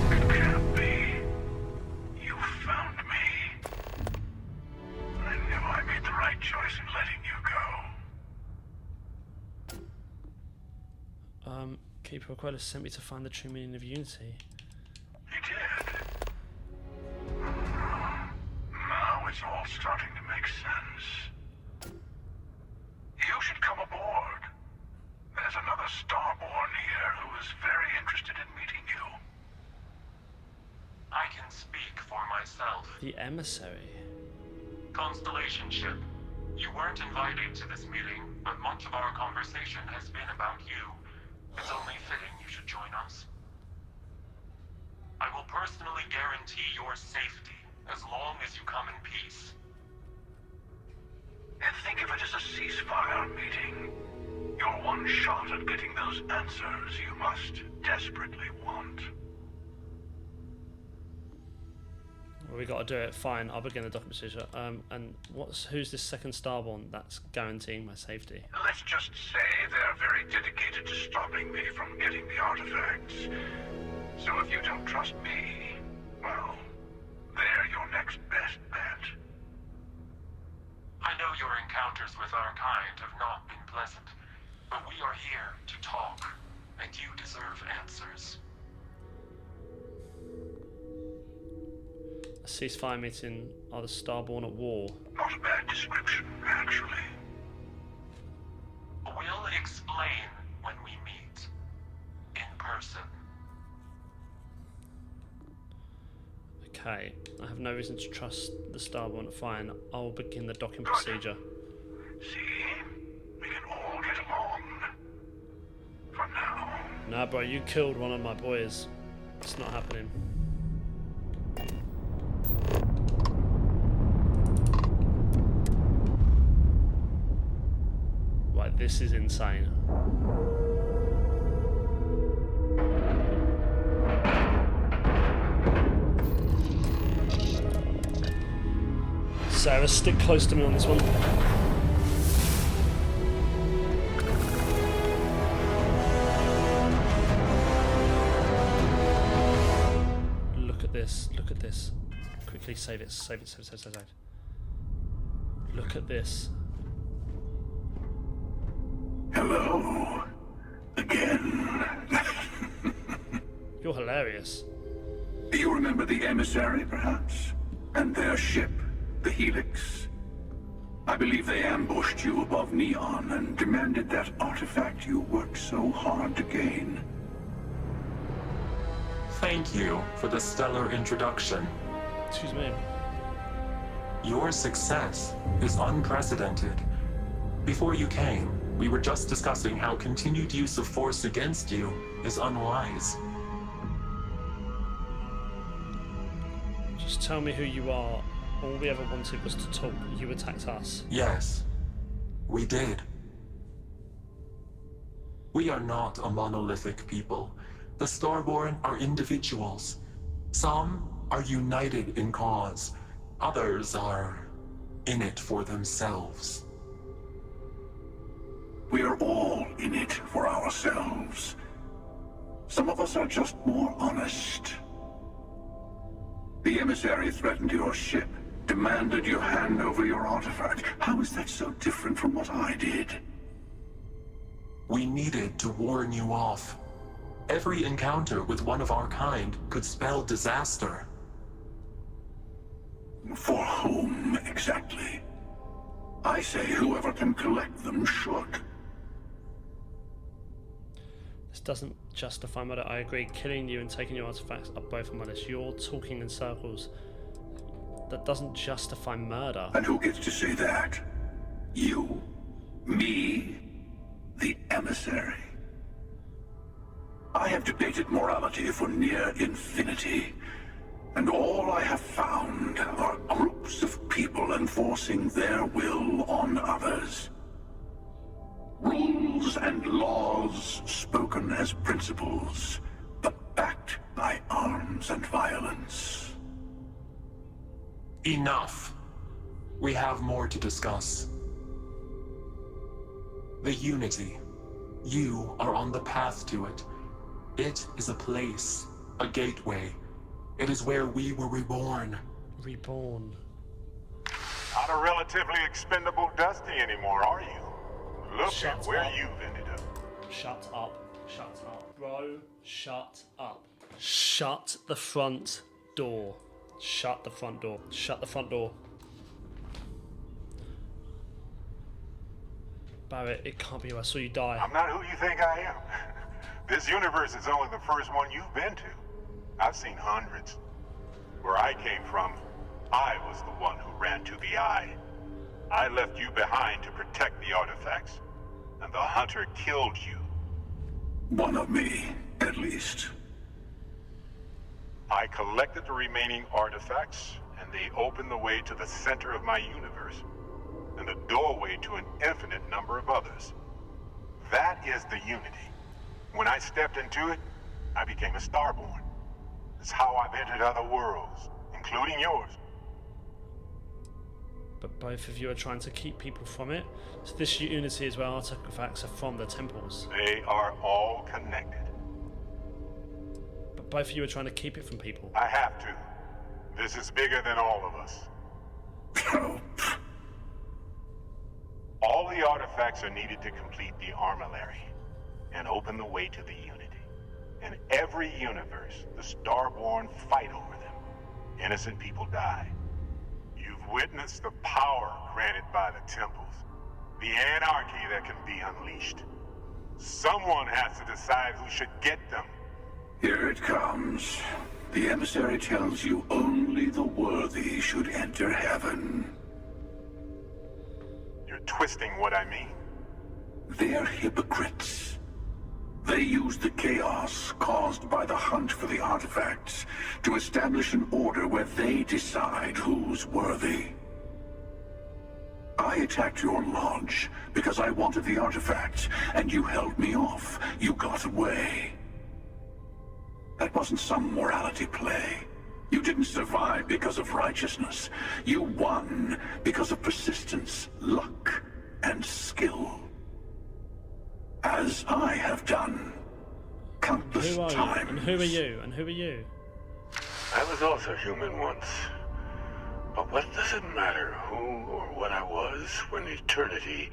It can't be. You found me. I knew I made the right choice in letting you go. Keeper Aquila sent me to find the true meaning of unity. He did. Now it's all starting to make sense. You should come aboard. There's another Starborn here who is very interested in meeting you. I can speak for myself. The emissary. Constellation ship. You weren't invited to this meeting, but much of our conversation has been about you. It's only fitting you should join us. I will personally guarantee your safety as long as you come in peace. And think of it as a ceasefire meeting. Your one shot at getting those answers you must desperately want. Well, we got to do it. Fine, I'll begin the document procedure. And who's this second Starborn that's guaranteeing my safety? Let's just say they're very dedicated to stopping me from getting the artifacts. So if you don't trust me, well, they're your next best bet. I know your encounters with our kind have not been pleasant, but we are here to talk, and you deserve answers. A ceasefire meeting. Are the Starborn at war? Not a bad description, actually. We'll explain when we meet. In person. Okay, I have no reason to trust the Starborn. Fine, I'll begin the docking procedure. See? We can all get along. For now. Nah, bro, you killed one of my boys. It's not happening. Right, this is insane. Sarah, stick close to me on this one. Look at this, look at this. Quickly save it, save it, save it, save it, save it. Look at this. Hello. Again. You're hilarious. Do you remember the emissary, perhaps? And their ship, the Helix? I believe they ambushed you above Neon and demanded that artifact you worked so hard to gain. Thank you for the stellar introduction. Excuse me. Your success is unprecedented. Before you came, we were just discussing how continued use of force against you is unwise. Just tell me who you are. All we ever wanted was to talk. You attacked us. Yes, we did. We are not a monolithic people. The Starborn are individuals. Some are united in cause. Others are in it for themselves. We are all in it for ourselves. Some of us are just more honest. The emissary threatened your ship, demanded you hand over your artifact. How is that so different from what I did? We needed to warn you off. Every encounter with one of our kind could spell disaster. For whom, exactly? I say whoever can collect them should. This doesn't justify murder. I agree. Killing you and taking your artifacts are both on my list. You're talking in circles. That doesn't justify murder. And who gets to say that? You? Me? The emissary? I have debated morality for near infinity, and all I have found are groups of people enforcing their will on others. Rules and laws spoken as principles, but backed by arms and violence. Enough. We have more to discuss. The Unity. You are on the path to it. It is a place, a gateway. It is where we were reborn. Reborn. Not a relatively expendable Dusty anymore, are you? Look at where you've ended up. Shut up. Shut up. Bro, shut up. Shut the front door. Shut the front door. Shut the front door. Barrett, it can't be you. I saw you die. I'm not who you think I am. This universe is only the first one you've been to. I've seen hundreds. Where I came from, I was the one who ran to the Eye. I left you behind to protect the artifacts, and the Hunter killed you. One of me, at least. I collected the remaining artifacts, and they opened the way to the center of my universe, and the doorway to an infinite number of others. That is the Unity. When I stepped into it, I became a Starborn. It's how I've entered other worlds, including yours. But both of you are trying to keep people from it. So this Unity is where artifacts are from the temples. They are all connected. But both of you are trying to keep it from people. I have to. This is bigger than all of us. All the artifacts are needed to complete the armillary and open the way to the Unity. In every universe, the Starborn fight over them. Innocent people die. You've witnessed the power granted by the temples, the anarchy that can be unleashed. Someone has to decide who should get them. Here it comes. The emissary tells you only the worthy should enter heaven. You're twisting what I mean. They're hypocrites. They use the chaos caused by the hunt for the artifacts to establish an order where they decide who's worthy. I attacked your lodge because I wanted the artifacts, and you held me off. You got away. That wasn't some morality play. You didn't survive because of righteousness. You won because of persistence, luck, and skill. As I have done countless times. And who are you? And who are you? I was also human once. But what does it matter who or what I was when eternity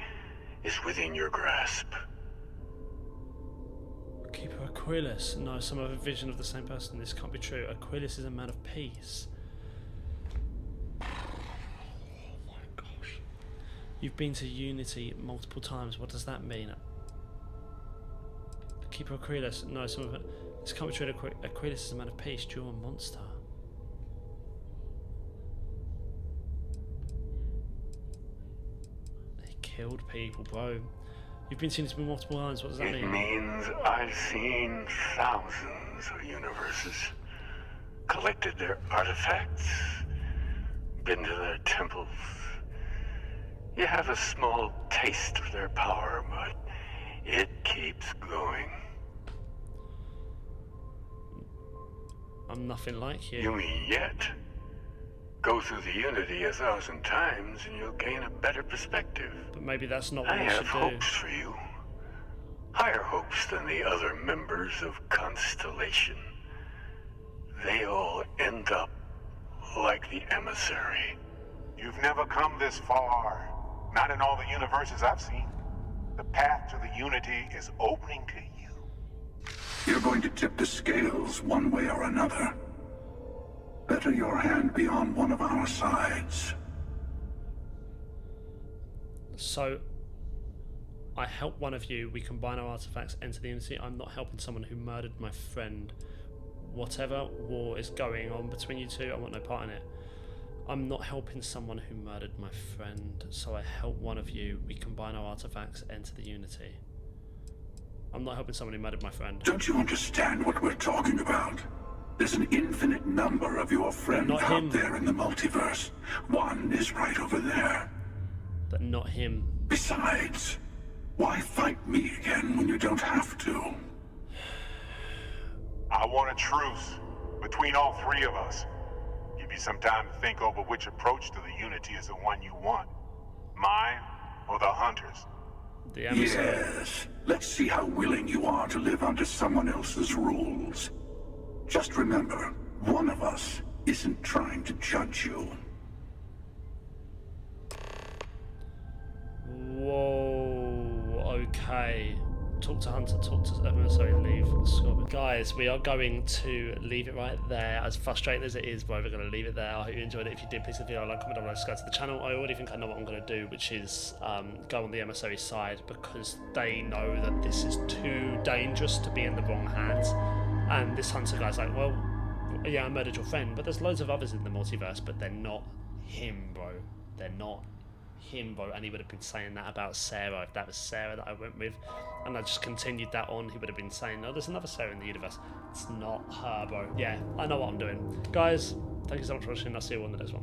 is within your grasp? Keeper Aquilus. No, some other vision of the same person. This can't be true. Aquilus is a man of peace. Oh my gosh. You've been to Unity multiple times. What does that mean? Keeper Aquilus. No, some of it. This can't be true. Aquilus is a man of peace. You're a monster. They killed people, bro. You've been seen this multiple times. What does that mean? It means I've seen thousands of universes, collected their artifacts, been to their temples. You have a small taste of their power, but it keeps going. I'm nothing like you. You mean yet? Go through the Unity 1,000 times and you'll gain a better perspective. But maybe that's not what I you have should do. hopes for you. Higher hopes than the other members of Constellation. They all end up like the emissary. You've never come this far. Not in all the universes I've seen. The path to the Unity is opening to you. You're going to tip the scales one way or another. Better your hand be on one of our sides. So, I help one of you, we combine our artifacts, enter the Unity. I'm not helping someone who murdered my friend. Whatever war is going on between you two, I want no part in it. I'm not helping someone who murdered my friend, so I help one of you, we combine our artifacts, enter the Unity. I'm not helping someone who murdered my friend. Don't you understand what we're talking about? There's an infinite number of your friends out there in the multiverse. One is right over there. But not him. Besides, why fight me again when you don't have to? I want a truce between all three of us. Give you some time to think over which approach to the Unity is the one you want. Mine or the Hunters? The emissary. Yes. Let's see how willing you are to live under someone else's rules. Just remember, one of us isn't trying to judge you. Whoa, okay. Talk to Hunter, talk to emissary, leave Scott. Guys, we are going to leave it right there. As frustrating as it is, bro, we're going to leave it there. I hope you enjoyed it. If you did, please leave a like, comment down below, subscribe to the channel. I already think I know what I'm going to do, which is go on the emissary side, because they know that this is too dangerous to be in the wrong hands. And this Hunter guy's like, well, yeah, I murdered your friend, but there's loads of others in the multiverse, but they're not him, bro. They're not him, bro. And he would have been saying that about Sarah if that was Sarah that I went with, and I just continued that on. He would have been saying, no, there's another Sarah in the universe. It's not her, bro. Yeah, I know what I'm doing. Guys, thank you so much for watching. I'll see you on the next one.